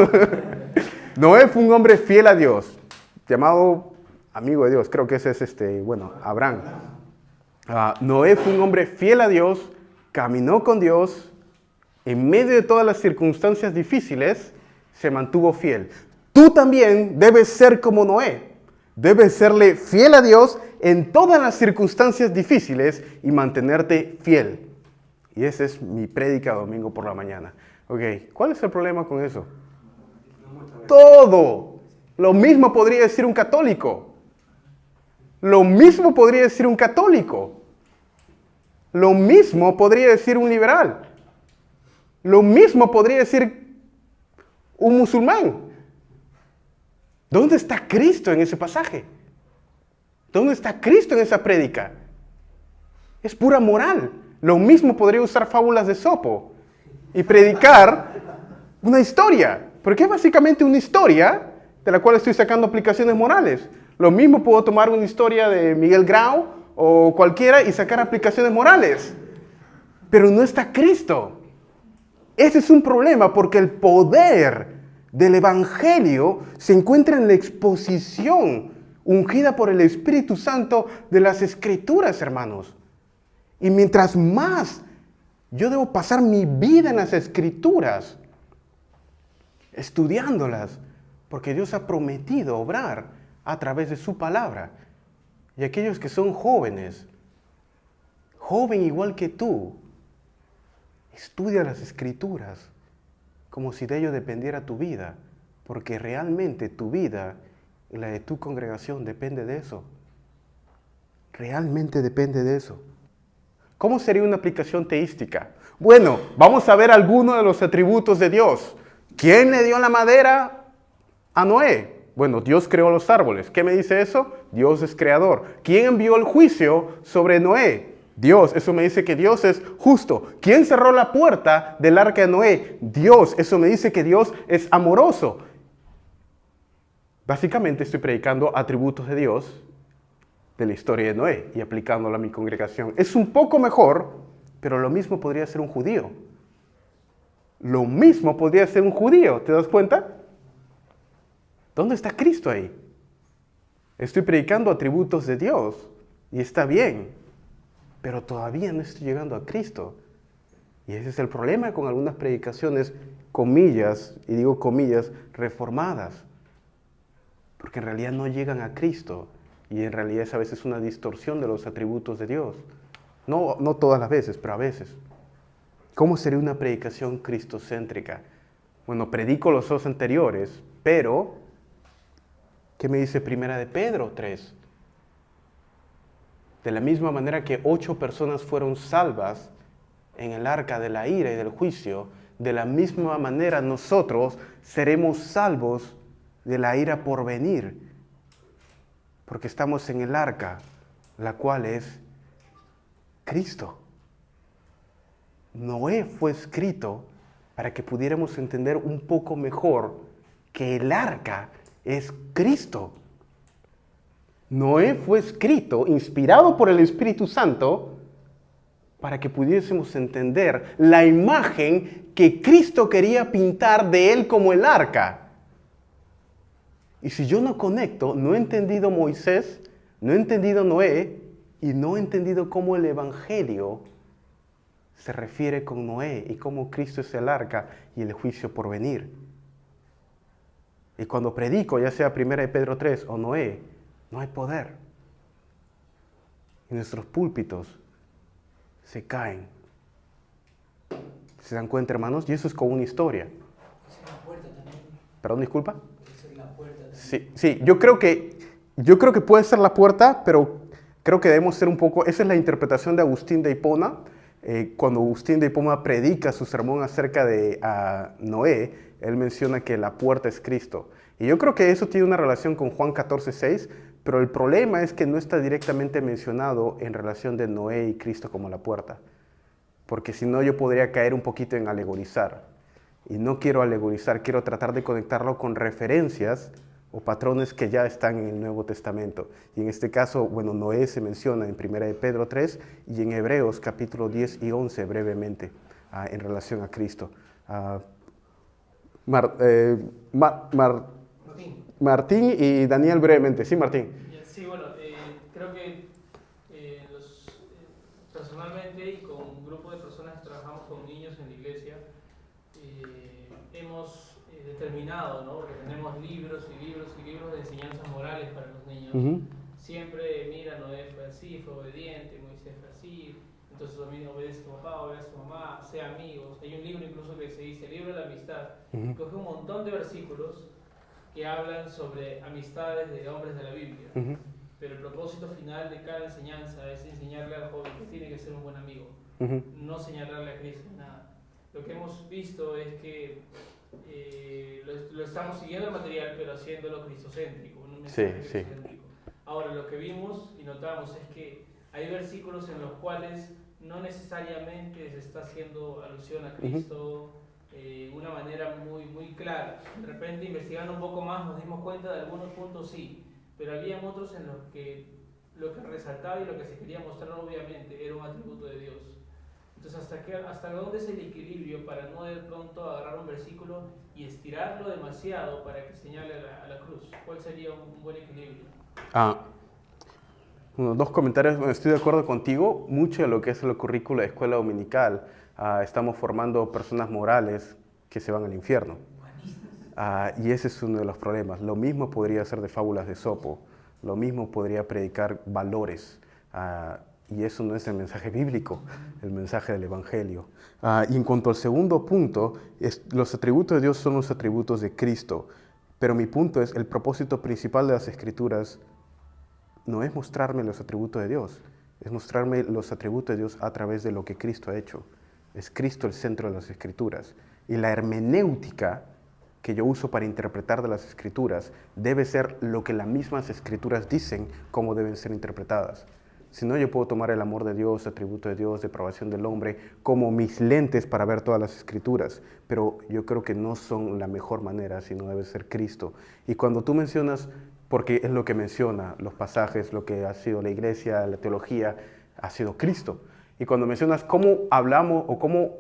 Noé fue un hombre fiel a Dios, llamado amigo de Dios, creo que ese es Abraham. Noé fue un hombre fiel a Dios, caminó con Dios, en medio de todas las circunstancias difíciles, se mantuvo fiel. Tú también debes ser como Noé, debes serle fiel a Dios en todas las circunstancias difíciles y mantenerte fiel. Y esa es mi prédica domingo por la mañana. Ok, ¿cuál es el problema con eso? Todo. Lo mismo podría decir un católico. Lo mismo podría decir un católico. Lo mismo podría decir un liberal. Lo mismo podría decir un musulmán. ¿Dónde está Cristo en ese pasaje? ¿Dónde está Cristo en esa prédica? Es pura moral. Lo mismo podría usar fábulas de Esopo y predicar una historia, porque es básicamente una historia de la cual estoy sacando aplicaciones morales. Lo mismo puedo tomar una historia de Miguel Grau o cualquiera y sacar aplicaciones morales, pero no está Cristo. Ese es un problema porque el poder del Evangelio se encuentra en la exposición ungida por el Espíritu Santo de las Escrituras, hermanos. Y mientras más yo debo pasar mi vida en las Escrituras, estudiándolas, porque Dios ha prometido obrar a través de su palabra. Y aquellos que son jóvenes, joven igual que tú, estudia las Escrituras como si de ello dependiera tu vida, porque realmente tu vida y la de tu congregación depende de eso. Realmente depende de eso. ¿Cómo sería una aplicación teística? Bueno, vamos a ver algunos de los atributos de Dios. ¿Quién le dio la madera a Noé? Bueno, Dios creó los árboles. ¿Qué me dice eso? Dios es creador. ¿Quién envió el juicio sobre Noé? Dios. Eso me dice que Dios es justo. ¿Quién cerró la puerta del arca de Noé? Dios. Eso me dice que Dios es amoroso. Básicamente estoy predicando atributos de Dios de la historia de Noé y aplicándolo a mi congregación. Es un poco mejor, pero lo mismo podría ser un judío. Lo mismo podría ser un judío, ¿te das cuenta? ¿Dónde está Cristo ahí? Estoy predicando atributos de Dios y está bien, pero todavía no estoy llegando a Cristo. Y ese es el problema con algunas predicaciones, comillas, y digo comillas, reformadas, porque en realidad no llegan a Cristo. Y en realidad es a veces una distorsión de los atributos de Dios. No todas las veces, pero a veces. ¿Cómo sería una predicación cristocéntrica? Bueno, predico los dos anteriores, pero ¿qué me dice Primera de Pedro 3? De la misma manera que 8 personas fueron salvas en el arca de la ira y del juicio, de la misma manera nosotros seremos salvos de la ira por venir. Porque estamos en el arca, la cual es Cristo. Noé fue escrito para que pudiéramos entender un poco mejor que el arca es Cristo. Noé fue escrito, inspirado por el Espíritu Santo, para que pudiésemos entender la imagen que Cristo quería pintar de él como el arca. Y si yo no conecto, no he entendido Moisés, no he entendido Noé, y no he entendido cómo el Evangelio se refiere con Noé y cómo Cristo es el arca y el juicio por venir. Y cuando predico, ya sea 1 Pedro 3 o Noé, no hay poder. Y nuestros púlpitos se caen. ¿Se dan cuenta, hermanos? Y eso es con una historia. Esa es la puerta también. ¿Perdón, disculpa? Esa es la puerta también. Sí, yo creo que puede ser la puerta, pero creo que debemos ser un poco, esa es la interpretación de Agustín de Hipona. Cuando Agustín de Hipona predica su sermón acerca de Noé, él menciona que la puerta es Cristo. Y yo creo que eso tiene una relación con Juan 14:6, pero el problema es que no está directamente mencionado en relación de Noé y Cristo como la puerta. Porque si no, yo podría caer un poquito en alegorizar. Y no quiero alegorizar, quiero tratar de conectarlo con referencias o patrones que ya están en el Nuevo Testamento. Y en este caso, bueno, Noé se menciona en 1 Pedro 3 y en Hebreos capítulo 10 y 11 brevemente en relación a Cristo. Martín y Daniel brevemente. Sí, Martín. Sí, bueno, creo que personalmente y con un grupo de personas que trabajamos con niños en la iglesia, hemos determinado, ¿no? Que tenemos libros y libros y libros de enseñanzas morales para los niños. Siempre, mira, Noé fue así, fue obediente, Moisés fue así, entonces obedece a tu papá, obedece a tu mamá, sea amigos. Hay un libro incluso que se dice, el libro de la amistad. Coge un montón de versículos que hablan sobre amistades de hombres de la Biblia. Pero el propósito final de cada enseñanza es enseñarle al joven que tiene que ser un buen amigo, no señalarle a Cristo ni nada. Lo que hemos visto es que lo estamos siguiendo el material, pero haciéndolo cristocéntrico, un mensaje cristocéntrico. Ahora, lo que vimos y notamos es que hay versículos en los cuales no necesariamente se está haciendo alusión a Cristo de una manera muy, muy clara. De repente, investigando un poco más, nos dimos cuenta de algunos puntos sí, pero había otros en los que lo que resaltaba y lo que se quería mostrar obviamente era un atributo de Dios. Entonces, ¿hasta dónde es el equilibrio para no de pronto agarrar un versículo y estirarlo demasiado para que señale a la cruz? ¿Cuál sería un buen equilibrio? Dos comentarios. Estoy de acuerdo contigo. Mucho de lo que es el currículo de escuela dominical, estamos formando personas morales que se van al infierno. Y ese es uno de los problemas. Lo mismo podría ser de fábulas de Esopo. Lo mismo podría predicar valores. Y eso no es el mensaje bíblico, el mensaje del Evangelio. Y en cuanto al segundo punto, los atributos de Dios son los atributos de Cristo. Pero mi punto es, el propósito principal de las Escrituras no es mostrarme los atributos de Dios, es mostrarme los atributos de Dios a través de lo que Cristo ha hecho. Es Cristo el centro de las Escrituras. Y la hermenéutica que yo uso para interpretar de las Escrituras debe ser lo que las mismas Escrituras dicen cómo deben ser interpretadas. Si no, yo puedo tomar el amor de Dios, atributo de Dios, depravación del hombre, como mis lentes para ver todas las Escrituras. Pero yo creo que no son la mejor manera, sino debe ser Cristo. Y cuando tú mencionas, porque es lo que menciona los pasajes, lo que ha sido la iglesia, la teología, ha sido Cristo. Y cuando mencionas cómo hablamos o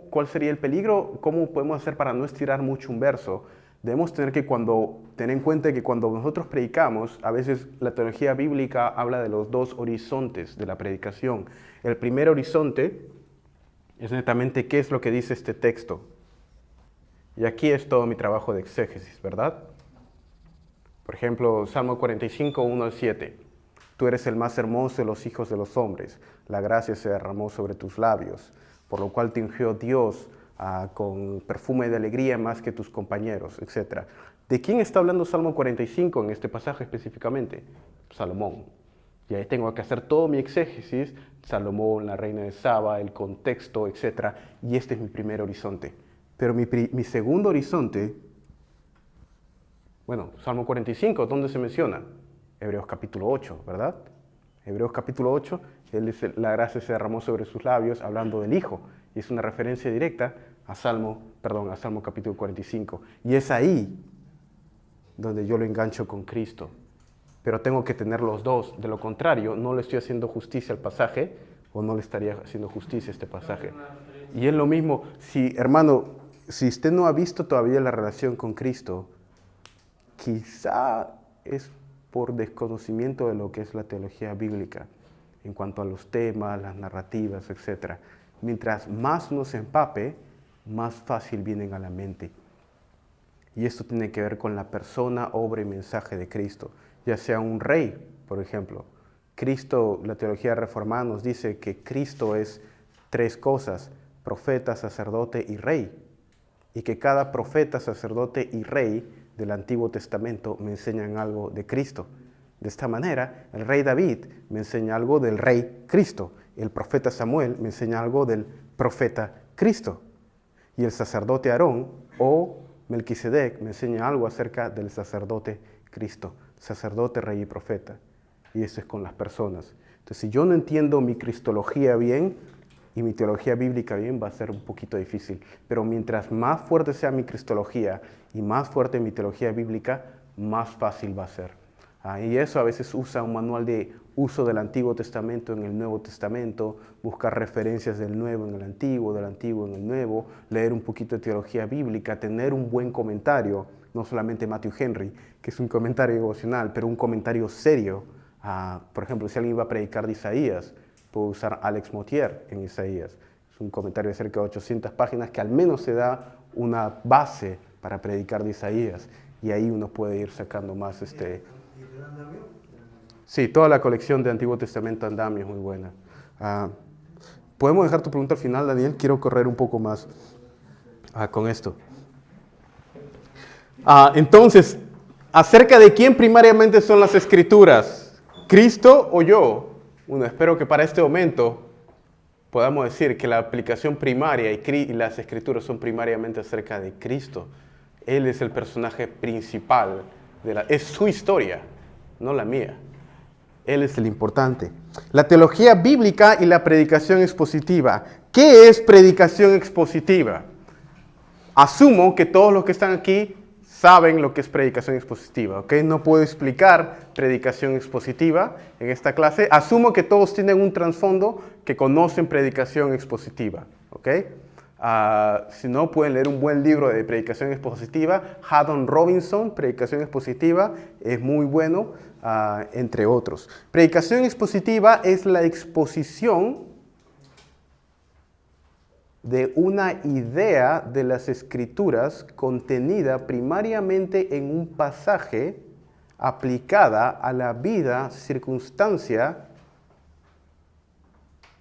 cuál sería el peligro, cómo podemos hacer para no estirar mucho un verso, debemos tener en cuenta que cuando nosotros predicamos, a veces la teología bíblica habla de los dos horizontes de la predicación. El primer horizonte es netamente qué es lo que dice este texto. Y aquí es todo mi trabajo de exégesis, ¿verdad? Por ejemplo, Salmo 45, 1 al 7. Tú eres el más hermoso de los hijos de los hombres. La gracia se derramó sobre tus labios, por lo cual te ungió Dios con perfume de alegría más que tus compañeros, etc. ¿De quién está hablando Salmo 45 en este pasaje específicamente? Salomón. Y ahí tengo que hacer todo mi exégesis, Salomón, la reina de Saba, el contexto, etc. Y este es mi primer horizonte. Pero mi segundo horizonte, bueno, Salmo 45, ¿dónde se menciona? Hebreos capítulo 8, ¿verdad? Hebreos capítulo 8, él dice, la gracia se derramó sobre sus labios, hablando del Hijo. Y es una referencia directa a Salmo capítulo 45. Y es ahí donde yo lo engancho con Cristo. Pero tengo que tener los dos. De lo contrario, no le estoy haciendo justicia al pasaje o no le estaría haciendo justicia a este pasaje. Y es lo mismo, hermano, si usted no ha visto todavía la relación con Cristo, quizá es por desconocimiento de lo que es la teología bíblica. en cuanto a los temas, las narrativas, etc. Mientras más uno se empape, más fácil vienen a la mente. Y esto tiene que ver con la persona, obra y mensaje de Cristo, ya sea un rey, por ejemplo. Cristo, la teología reformada nos dice que Cristo es 3 cosas: profeta, sacerdote y rey. Y que cada profeta, sacerdote y rey del Antiguo Testamento me enseñan algo de Cristo. De esta manera, el rey David me enseña algo del rey Cristo. El profeta Samuel me enseña algo del profeta Cristo. Y el sacerdote Aarón o Melquisedec me enseña algo acerca del sacerdote Cristo. Sacerdote, rey y profeta. Y eso es con las personas. Entonces, si yo no entiendo mi cristología bien y mi teología bíblica bien, va a ser un poquito difícil. Pero mientras más fuerte sea mi cristología y más fuerte mi teología bíblica, más fácil va a ser. Y eso a veces usa un manual de uso del Antiguo Testamento en el Nuevo Testamento, buscar referencias del Nuevo en el Antiguo, del Antiguo en el Nuevo, leer un poquito de teología bíblica, tener un buen comentario, no solamente Matthew Henry, que es un comentario devocional, pero un comentario serio. Por ejemplo, si alguien va a predicar de Isaías, puedo usar Alex Mottier en Isaías. Es un comentario de cerca de 800 páginas que al menos se da una base para predicar de Isaías. Y ahí uno puede ir sacando más Sí, toda la colección de Antiguo Testamento Andamio es muy buena. ¿Podemos dejar tu pregunta al final, Daniel? Quiero correr un poco más con esto. Entonces, acerca de quién primariamente son las Escrituras, ¿Cristo o yo? Bueno, espero que para este momento podamos decir que la aplicación primaria y las Escrituras son primariamente acerca de Cristo. Él es el personaje principal, es su historia, no la mía. Él es el importante. La teología bíblica y la predicación expositiva. ¿Qué es predicación expositiva? Asumo que todos los que están aquí saben lo que es predicación expositiva, ¿ok? No puedo explicar predicación expositiva en esta clase. Asumo que todos tienen un trasfondo que conocen predicación expositiva, ¿ok? Si no, pueden leer un buen libro de predicación expositiva. Haddon Robinson, predicación expositiva, es muy bueno, entre otros. Predicación expositiva es la exposición de una idea de las Escrituras contenida primariamente en un pasaje aplicada a la vida, circunstancia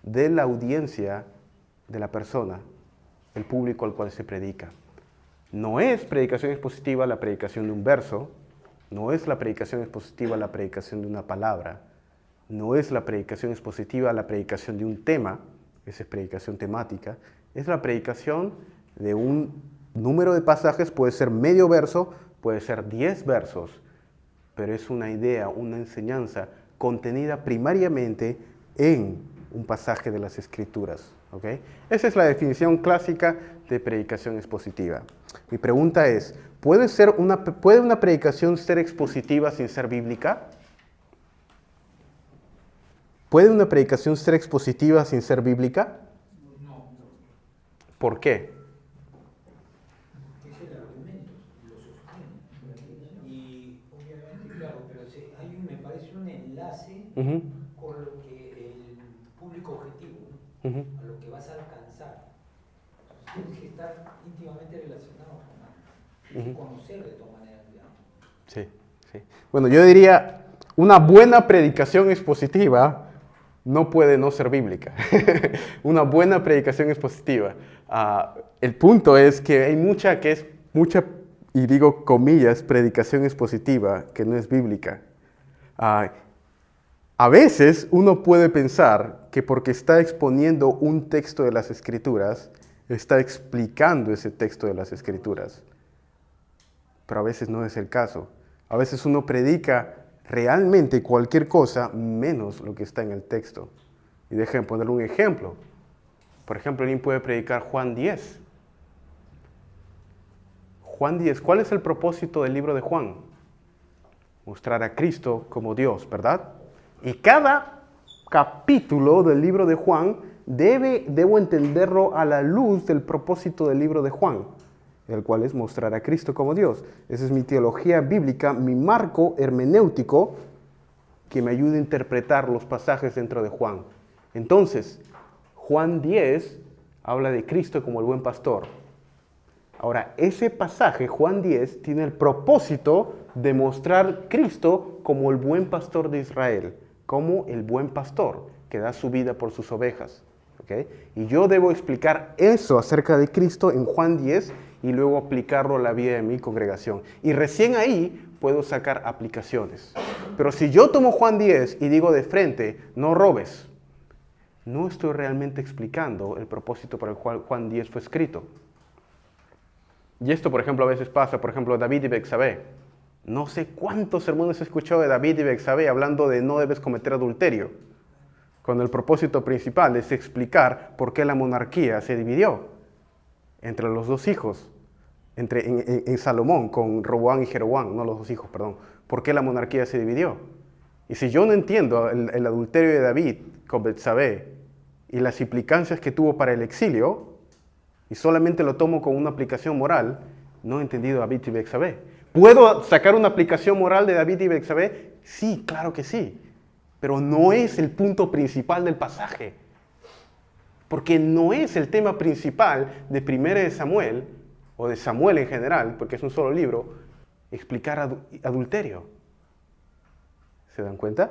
de la audiencia de la persona, el público al cual se predica. No es predicación expositiva la predicación de un verso, no es la predicación expositiva la predicación de una palabra, no es la predicación expositiva la predicación de un tema, esa es predicación temática, es la predicación de un número de pasajes, puede ser medio verso, puede ser 10 versos, pero es una idea, una enseñanza contenida primariamente en un pasaje de las Escrituras. ¿Okay? Esa es la definición clásica de predicación expositiva. Mi pregunta es, ¿puede una predicación ser expositiva sin ser bíblica? ¿Puede una predicación ser expositiva sin ser bíblica? No. ¿Por qué? Es el argumento, lo sostiene. Y obviamente, claro, pero me parece un enlace con lo que el público objetivo, ¿no? A lo que vas a alcanzar. Entonces, tienes que estar íntimamente relacionado con algo, conocer de todas maneras, digamos. Sí, sí. Bueno, yo diría, una buena predicación expositiva no puede no ser bíblica. Una buena predicación expositiva. El punto es que hay mucha, y digo comillas, predicación expositiva que no es bíblica. A veces uno puede pensar que porque está exponiendo un texto de las Escrituras, está explicando ese texto de las Escrituras. Pero a veces no es el caso. A veces uno predica realmente cualquier cosa menos lo que está en el texto. Y déjenme poner un ejemplo. Por ejemplo, alguien puede predicar Juan 10. Juan 10, ¿cuál es el propósito del libro de Juan? Mostrar a Cristo como Dios, ¿verdad? Y cada capítulo del libro de Juan debo entenderlo a la luz del propósito del libro de Juan, el cual es mostrar a Cristo como Dios. Esa es mi teología bíblica, mi marco hermenéutico que me ayude a interpretar los pasajes dentro de Juan. Entonces, Juan 10 habla de Cristo como el buen pastor. Ahora, ese pasaje, Juan 10, tiene el propósito de mostrar Cristo como el buen pastor de Israel, como el buen pastor que da su vida por sus ovejas. ¿Okay? Y yo debo explicar eso acerca de Cristo en Juan 10 y luego aplicarlo a la vida de mi congregación. Y recién ahí puedo sacar aplicaciones. Pero si yo tomo Juan 10 y digo de frente, no robes, no estoy realmente explicando el propósito por el cual Juan 10 fue escrito. Y esto, por ejemplo, a veces pasa, por ejemplo, David y Betsabé. No sé cuántos sermones he escuchado de David y Betsabé hablando de no debes cometer adulterio, cuando el propósito principal es explicar por qué la monarquía se dividió entre los dos hijos, en Salomón, con Roboam y Jeroboam, no los dos hijos, perdón. ¿Por qué la monarquía se dividió? Y si yo no entiendo el adulterio de David con Betsabé y las implicancias que tuvo para el exilio, y solamente lo tomo como una aplicación moral, no he entendido a David y Betsabé. ¿Puedo sacar una aplicación moral de David y Betsabé? Sí, claro que sí. Pero no es el punto principal del pasaje. Porque no es el tema principal de 1 de Samuel, o de Samuel en general, porque es un solo libro, explicar adulterio. ¿Se dan cuenta?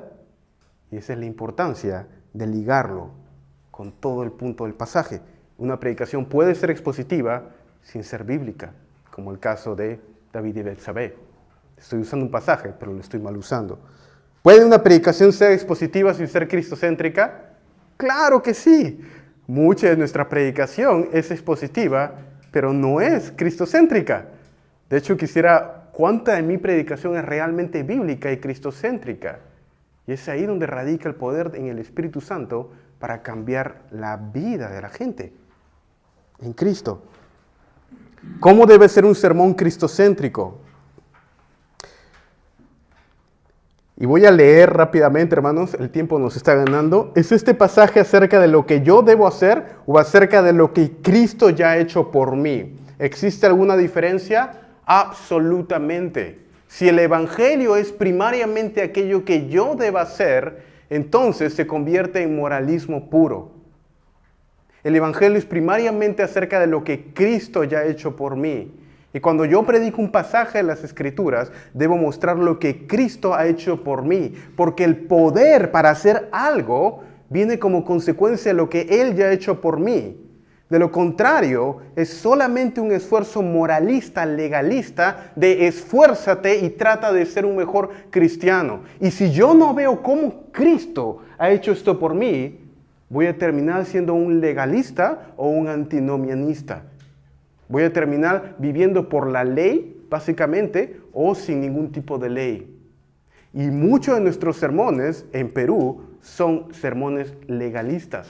Y esa es la importancia de ligarlo con todo el punto del pasaje. Una predicación puede ser expositiva sin ser bíblica, como el caso de David y Betsabé. Estoy usando un pasaje, pero lo estoy mal usando. ¿Puede una predicación ser expositiva sin ser cristocéntrica? ¡Claro que sí! Mucha de nuestra predicación es expositiva, pero no es cristocéntrica. De hecho, ¿cuánta de mi predicación es realmente bíblica y cristocéntrica? Y es ahí donde radica el poder en el Espíritu Santo para cambiar la vida de la gente en Cristo. ¿Cómo debe ser un sermón cristocéntrico? Y voy a leer rápidamente, hermanos, el tiempo nos está ganando. ¿Es este pasaje acerca de lo que yo debo hacer o acerca de lo que Cristo ya ha hecho por mí? ¿Existe alguna diferencia? Absolutamente. Si el Evangelio es primariamente aquello que yo deba hacer, entonces se convierte en moralismo puro. El Evangelio es primariamente acerca de lo que Cristo ya ha hecho por mí. Y cuando yo predico un pasaje de las Escrituras, debo mostrar lo que Cristo ha hecho por mí. Porque el poder para hacer algo viene como consecuencia de lo que Él ya ha hecho por mí. De lo contrario, es solamente un esfuerzo moralista, legalista, de esfuérzate y trata de ser un mejor cristiano. Y si yo no veo cómo Cristo ha hecho esto por mí, voy a terminar siendo un legalista o un antinomianista. Voy a terminar viviendo por la ley, básicamente, o sin ningún tipo de ley. Y muchos de nuestros sermones en Perú son sermones legalistas.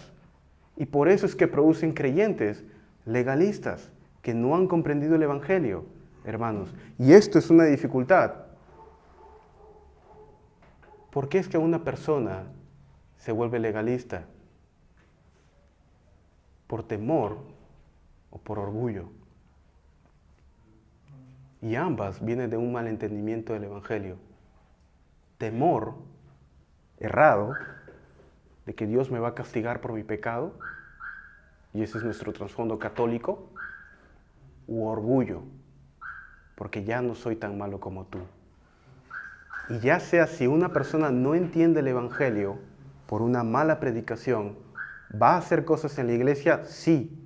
Y por eso es que producen creyentes legalistas que no han comprendido el Evangelio, hermanos. Y esto es una dificultad. ¿Por qué es que una persona se vuelve legalista? ¿Por temor o por orgullo? Y ambas vienen de un malentendimiento del Evangelio. Temor errado de que Dios me va a castigar por mi pecado, y ese es nuestro trasfondo católico, u orgullo, porque ya no soy tan malo como tú. Y ya sea si una persona no entiende el Evangelio por una mala predicación, ¿va a hacer cosas en la iglesia? Sí,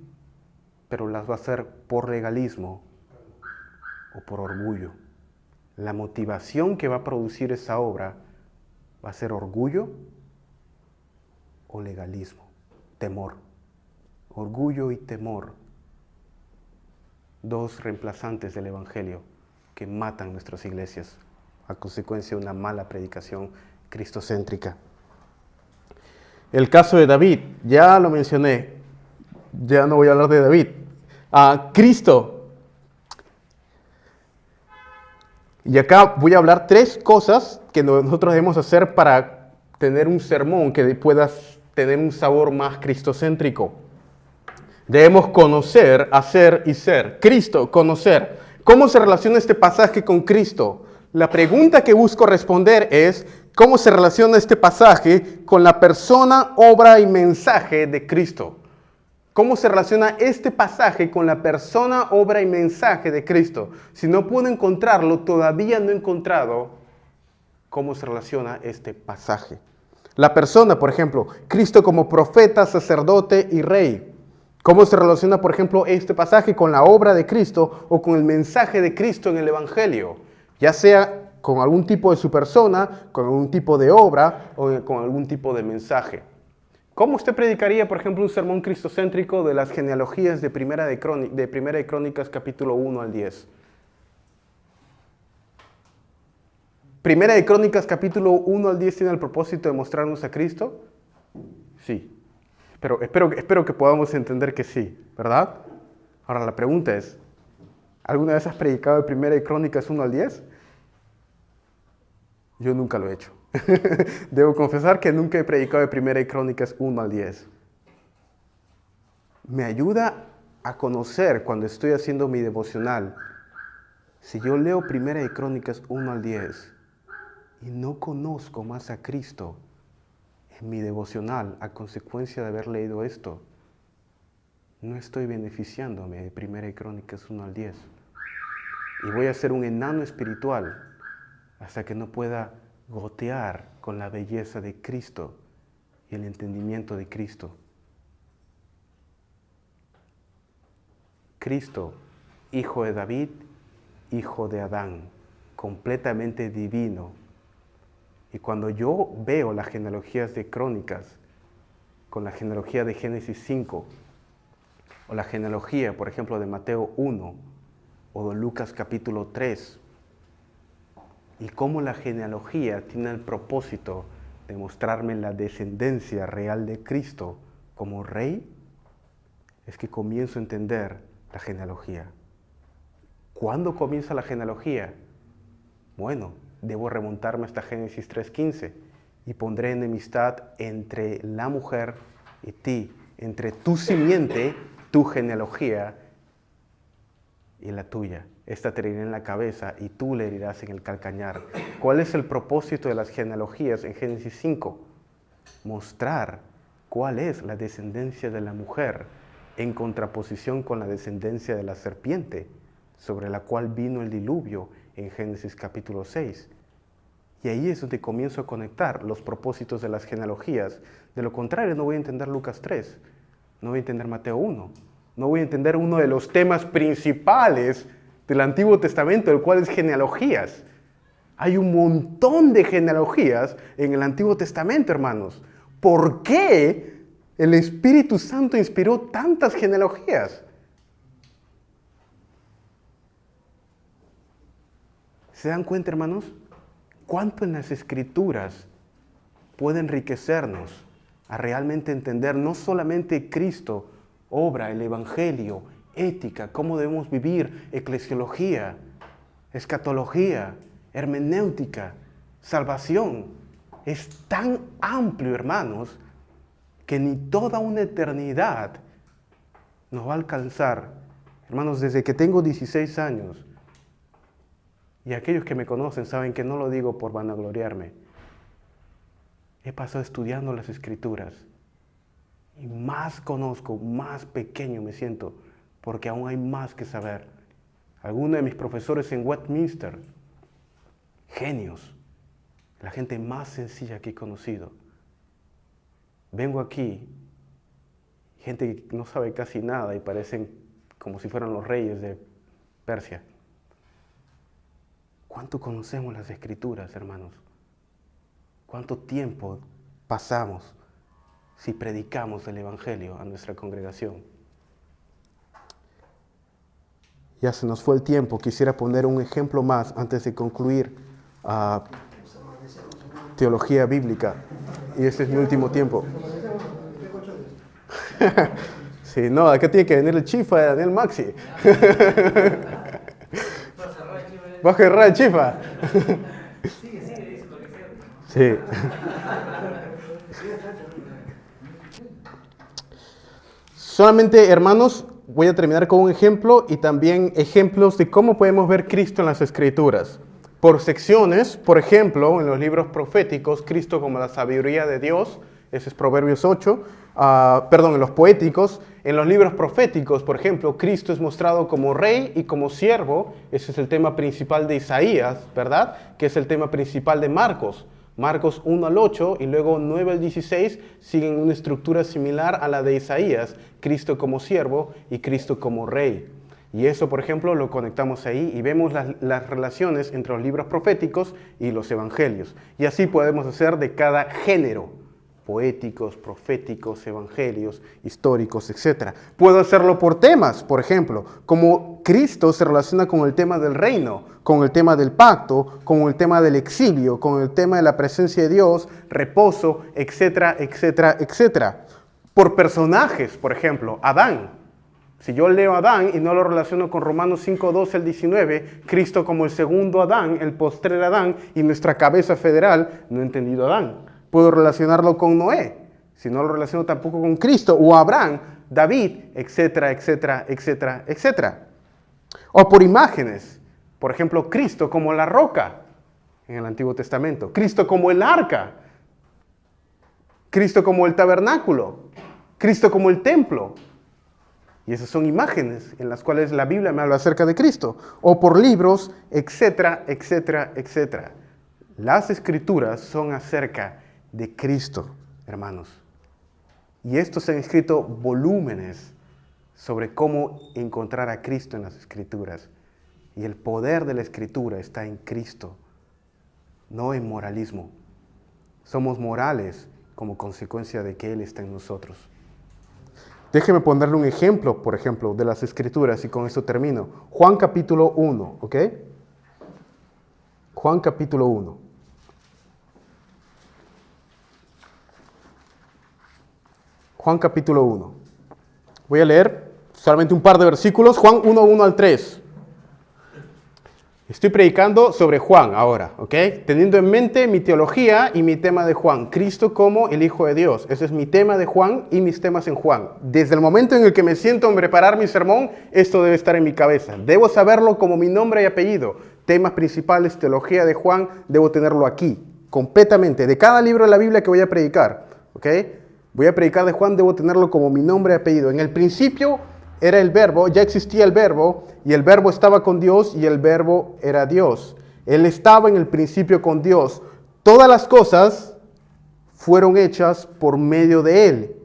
pero las va a hacer por legalismo o por orgullo. La motivación que va a producir esa obra va a ser orgullo o legalismo, temor. Orgullo y temor, dos reemplazantes del Evangelio que matan nuestras iglesias a consecuencia de una mala predicación cristocéntrica. El caso de David, ya lo mencioné, ya no voy a hablar de David. Cristo. Y acá voy a hablar 3 cosas que nosotros debemos hacer para tener un sermón que pueda tener un sabor más cristocéntrico. Debemos conocer, hacer y ser. Cristo, conocer. ¿Cómo se relaciona este pasaje con Cristo? La pregunta que busco responder es, ¿Cómo se relaciona este pasaje con la persona, obra y mensaje de Cristo? ¿Cómo se relaciona este pasaje con la persona, obra y mensaje de Cristo? Si no puedo encontrarlo, todavía no he encontrado cómo se relaciona este pasaje. La persona, por ejemplo, Cristo como profeta, sacerdote y rey. ¿Cómo se relaciona, por ejemplo, este pasaje con la obra de Cristo o con el mensaje de Cristo en el Evangelio? Ya sea con algún tipo de su persona, con algún tipo de obra o con algún tipo de mensaje. ¿Cómo usted predicaría, por ejemplo, un sermón cristocéntrico de las genealogías de Primera de Crónicas, capítulo 1 al 10? ¿Primera de Crónicas, capítulo 1 al 10 tiene el propósito de mostrarnos a Cristo? Sí. Pero espero que podamos entender que sí, ¿verdad? Ahora la pregunta es, ¿alguna vez has predicado de Primera de Crónicas 1 al 10? Yo nunca lo he hecho. Debo confesar que nunca he predicado de Primera de Crónicas 1 al 10. Me ayuda a conocer cuando estoy haciendo mi devocional. Si yo leo Primera de Crónicas 1 al 10 y no conozco más a Cristo en mi devocional a consecuencia de haber leído esto, no estoy beneficiándome de Primera de Crónicas 1 al 10. Y voy a ser un enano espiritual hasta que no pueda gotear con la belleza de Cristo y el entendimiento de Cristo. Cristo, hijo de David, hijo de Adán, completamente divino. Y cuando yo veo las genealogías de Crónicas, con la genealogía de Génesis 5, o la genealogía, por ejemplo, de Mateo 1, o de Lucas capítulo 3, y cómo la genealogía tiene el propósito de mostrarme la descendencia real de Cristo como rey, es que comienzo a entender la genealogía. ¿Cuándo comienza la genealogía? Bueno, debo remontarme hasta Génesis 3:15. Y pondré enemistad entre la mujer y ti, entre tu simiente, tu genealogía y la tuya. Esta te herirá en la cabeza y tú le herirás en el calcañar. ¿Cuál es el propósito de las genealogías en Génesis 5? Mostrar cuál es la descendencia de la mujer en contraposición con la descendencia de la serpiente, sobre la cual vino el diluvio en Génesis capítulo 6. Y ahí es donde comienzo a conectar los propósitos de las genealogías. De lo contrario, no voy a entender Lucas 3, no voy a entender Mateo 1, no voy a entender uno de los temas principales del Antiguo Testamento, el cual es genealogías. Hay un montón de genealogías en el Antiguo Testamento, hermanos. ¿Por qué el Espíritu Santo inspiró tantas genealogías? ¿Se dan cuenta, hermanos? ¿Cuánto en las Escrituras puede enriquecernos a realmente entender no solamente Cristo, obra, el Evangelio, ética, cómo debemos vivir, eclesiología, escatología, hermenéutica, salvación? Es tan amplio, hermanos, que ni toda una eternidad nos va a alcanzar. Hermanos, desde que tengo 16 años, y aquellos que me conocen saben que no lo digo por vanagloriarme, he pasado estudiando las Escrituras, y más conozco, más pequeño me siento, porque aún hay más que saber. Algunos de mis profesores en Westminster, genios, la gente más sencilla que he conocido. Vengo aquí, gente que no sabe casi nada y parecen como si fueran los reyes de Persia. ¿Cuánto conocemos las Escrituras, hermanos? ¿Cuánto tiempo pasamos si predicamos el Evangelio a nuestra congregación? Ya se nos fue el tiempo. Quisiera poner un ejemplo más antes de concluir teología bíblica. Y este es mi último tiempo. Sí, no, acá tiene que venir el chifa de Daniel Maxi. ¿Vas a cerrar el chifa? Sigue, dice lo que sea. Sí. Solamente, hermanos, voy a terminar con un ejemplo y también ejemplos de cómo podemos ver Cristo en las Escrituras. por secciones. Por ejemplo, en los libros proféticos, Cristo como la sabiduría de Dios, ese es Proverbios 8, en los poéticos. En los libros proféticos, por ejemplo, Cristo es mostrado como rey y como siervo. Ese es el tema principal de Isaías, ¿verdad? Que es el tema principal de Marcos. Marcos 1 al 8 y luego 9 al 16 siguen una estructura similar a la de Isaías. Cristo como siervo y Cristo como rey. Y eso, por ejemplo, lo conectamos ahí y vemos las relaciones entre los libros proféticos y los evangelios. Y así podemos hacer de cada género. Poéticos, proféticos, evangelios, históricos, etc. Puedo hacerlo por temas, por ejemplo, como Cristo se relaciona con el tema del reino, con el tema del pacto, con el tema del exilio, con el tema de la presencia de Dios, reposo, etcétera, etcétera, etcétera. Por personajes, por ejemplo, Adán. Si yo leo Adán y no lo relaciono con Romanos 5, 12 al 19, Cristo como el segundo Adán, el postrer Adán y nuestra cabeza federal, no he entendido Adán. Puedo relacionarlo con Noé, si no lo relaciono tampoco con Cristo, o Abraham, David, etcétera, etcétera, etcétera, etcétera. O por imágenes, por ejemplo, Cristo como la roca en el Antiguo Testamento, Cristo como el arca, Cristo como el tabernáculo, Cristo como el templo. Y esas son imágenes en las cuales la Biblia me habla acerca de Cristo. O por libros, etcétera, etcétera, etcétera. Las Escrituras son acerca de Cristo, hermanos. Y estos se han escrito volúmenes sobre cómo encontrar a Cristo en las Escrituras. Y el poder de la Escritura está en Cristo, no en moralismo. Somos morales como consecuencia de que Él está en nosotros. Déjeme ponerle un ejemplo, por ejemplo, de las Escrituras y con esto termino. Juan capítulo 1, ¿ok? Juan capítulo 1. Juan capítulo 1. Voy a leer solamente un par de versículos. Juan 1, 1 al 3. Estoy predicando sobre Juan ahora, ¿ok? Teniendo en mente mi teología y mi tema de Juan. Cristo como el Hijo de Dios. Ese es mi tema de Juan y mis temas en Juan. Desde el momento en el que me siento en preparar mi sermón, esto debe estar en mi cabeza. Debo saberlo como mi nombre y apellido. Temas principales, teología de Juan, debo tenerlo aquí, completamente. De cada libro de la Biblia que voy a predicar, ¿ok? Voy a predicar de Juan, debo tenerlo como mi nombre y apellido. En el principio era el verbo, ya existía el verbo, y el verbo estaba con Dios, y el verbo era Dios. Él estaba en el principio con Dios. Todas las cosas fueron hechas por medio de Él.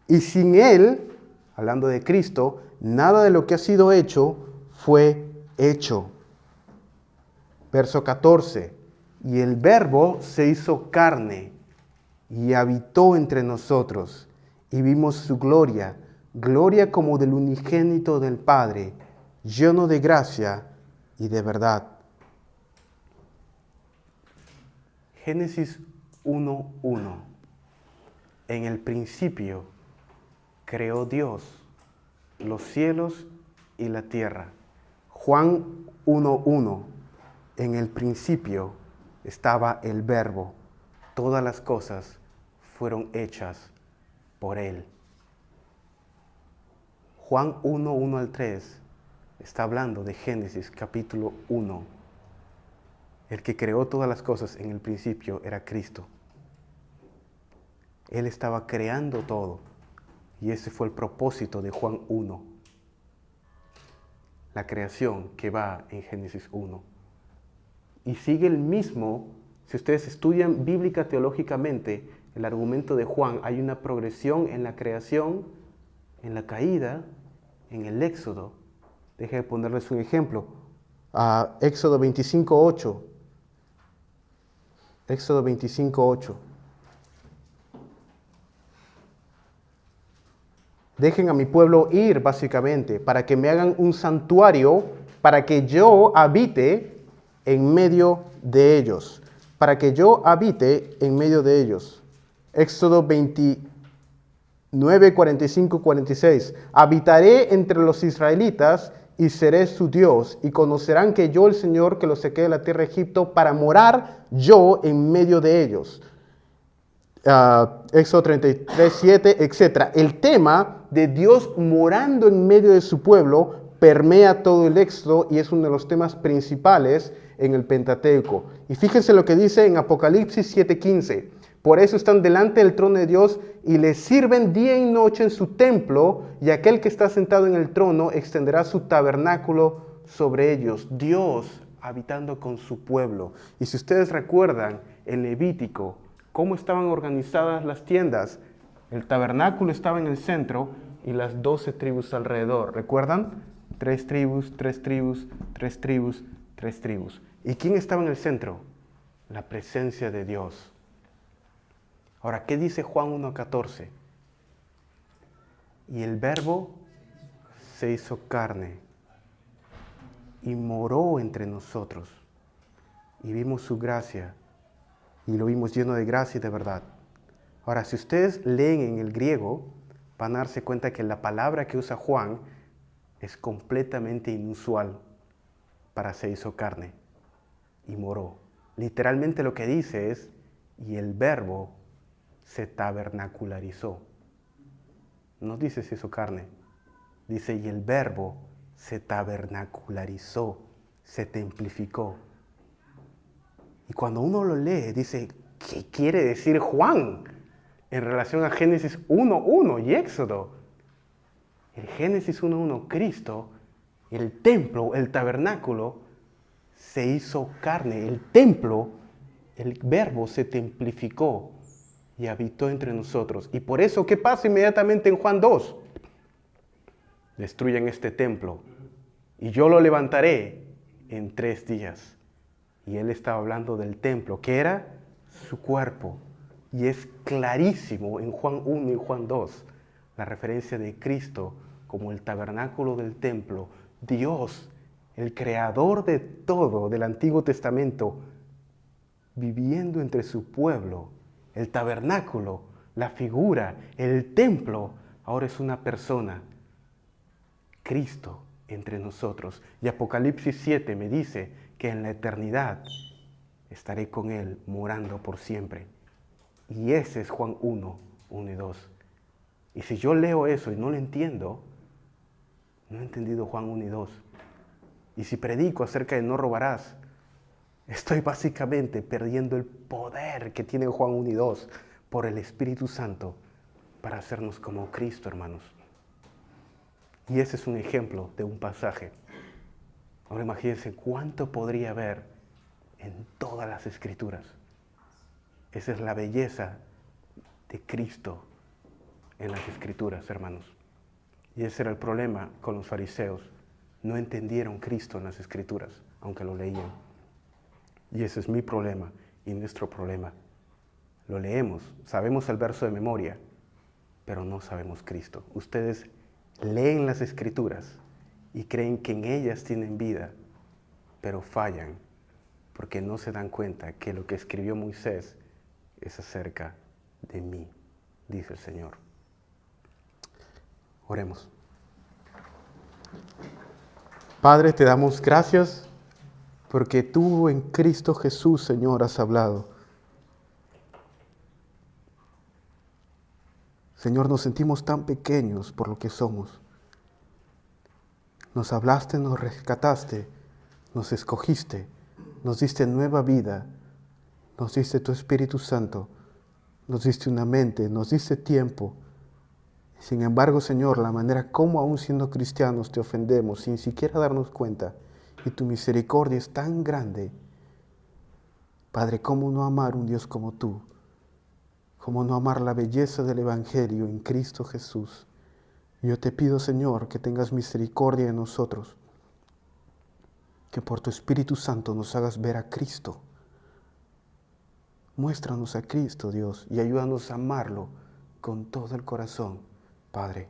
Y sin Él, hablando de Cristo, nada de lo que ha sido hecho fue hecho. Verso 14. Y el verbo se hizo carne y habitó entre nosotros, y vimos su gloria, gloria como del unigénito del Padre, lleno de gracia y de verdad. Génesis 1:1. En el principio creó Dios los cielos y la tierra. Juan 1:1. En el principio estaba el Verbo. Todas las cosas fueron hechas por Él. Juan 1, 1 al 3 está hablando de Génesis capítulo 1. El que creó todas las cosas en el principio era Cristo. Él estaba creando todo. Y ese fue el propósito de Juan 1. La creación que va en Génesis 1. Y sigue el mismo. Si ustedes estudian bíblica teológicamente, el argumento de Juan, hay una progresión en la creación, en la caída, en el éxodo. Déjenme ponerles un ejemplo. Éxodo 25:8. Éxodo 25:8. Dejen a mi pueblo ir, básicamente, para que me hagan un santuario, para que yo habite en medio de ellos. Para que yo habite en medio de ellos. Éxodo 29, 45, 46. Habitaré entre los israelitas y seré su Dios, y conocerán que yo, el Señor, que los saqué de la tierra de Egipto, para morar yo en medio de ellos. Éxodo 33, 7, etc. El tema de Dios morando en medio de su pueblo permea todo el Éxodo y es uno de los temas principales en el Pentateuco. Y fíjense lo que dice en Apocalipsis 7:15. Por eso están delante del trono de Dios y le sirven día y noche en su templo, y aquel que está sentado en el trono extenderá su tabernáculo sobre ellos. Dios habitando con su pueblo. Y si ustedes recuerdan en Levítico, cómo estaban organizadas las tiendas, el tabernáculo estaba en el centro y las 12 tribus alrededor. ¿Recuerdan? 3 tribus, 3 tribus, 3 tribus, 3 tribus. ¿Y quién estaba en el centro? La presencia de Dios. Ahora, ¿qué dice Juan 1:14? Y el Verbo se hizo carne y moró entre nosotros. Y vimos su gracia y lo vimos lleno de gracia y de verdad. Ahora, si ustedes leen en el griego, van a darse cuenta que la palabra que usa Juan es completamente inusual para se hizo carne y moró. Literalmente lo que dice es, y el Verbo se tabernacularizó. No dice se hizo carne, dice y el Verbo se tabernacularizó, se templificó. Y cuando uno lo lee, dice, ¿qué quiere decir Juan en relación a Génesis 1:1 y Éxodo? En Génesis 1:1, Cristo, el templo, el tabernáculo, se hizo carne. El templo, el Verbo se templificó y habitó entre nosotros. Y por eso, ¿qué pasa inmediatamente en Juan 2? Destruyan este templo y yo lo levantaré en 3 días. Y él estaba hablando del templo, que era su cuerpo. Y es clarísimo en Juan 1 y Juan 2 la referencia de Cristo como el tabernáculo del templo. Dios, el creador de todo del Antiguo Testamento, viviendo entre su pueblo. El tabernáculo, la figura, el templo, ahora es una persona. Cristo entre nosotros. Y Apocalipsis 7 me dice que en la eternidad estaré con Él morando por siempre. Y ese es Juan 1:1 y 2. Y si yo leo eso y no lo entiendo, no he entendido Juan 1 y 2. Y si predico acerca de no robarás, estoy básicamente perdiendo el poder que tiene Juan 1 y 2 por el Espíritu Santo para hacernos como Cristo, hermanos. Y ese es un ejemplo de un pasaje. Ahora imagínense cuánto podría haber en todas las Escrituras. Esa es la belleza de Cristo en las Escrituras, hermanos. Y ese era el problema con los fariseos. No entendieron Cristo en las Escrituras, aunque lo leían. Y ese es mi problema y nuestro problema. Lo leemos, sabemos el verso de memoria, pero no sabemos Cristo. Ustedes leen las Escrituras y creen que en ellas tienen vida, pero fallan porque no se dan cuenta que lo que escribió Moisés es acerca de mí, dice el Señor. Oremos. Padre, te damos gracias porque tú en Cristo Jesús, Señor, has hablado. Señor, nos sentimos tan pequeños por lo que somos. Nos hablaste, nos rescataste, nos escogiste, nos diste nueva vida, nos diste tu Espíritu Santo, nos diste una mente, nos diste tiempo. Sin embargo, Señor, la manera como aún siendo cristianos te ofendemos sin siquiera darnos cuenta, y tu misericordia es tan grande. Padre, ¿cómo no amar un Dios como tú? ¿Cómo no amar la belleza del Evangelio en Cristo Jesús? Yo te pido, Señor, que tengas misericordia de nosotros, que por tu Espíritu Santo nos hagas ver a Cristo. Muéstranos a Cristo, Dios, y ayúdanos a amarlo con todo el corazón, Padre,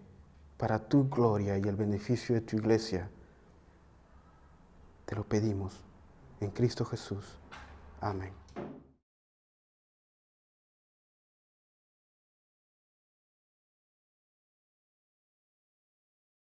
para tu gloria y el beneficio de tu iglesia. Te lo pedimos en Cristo Jesús. Amén.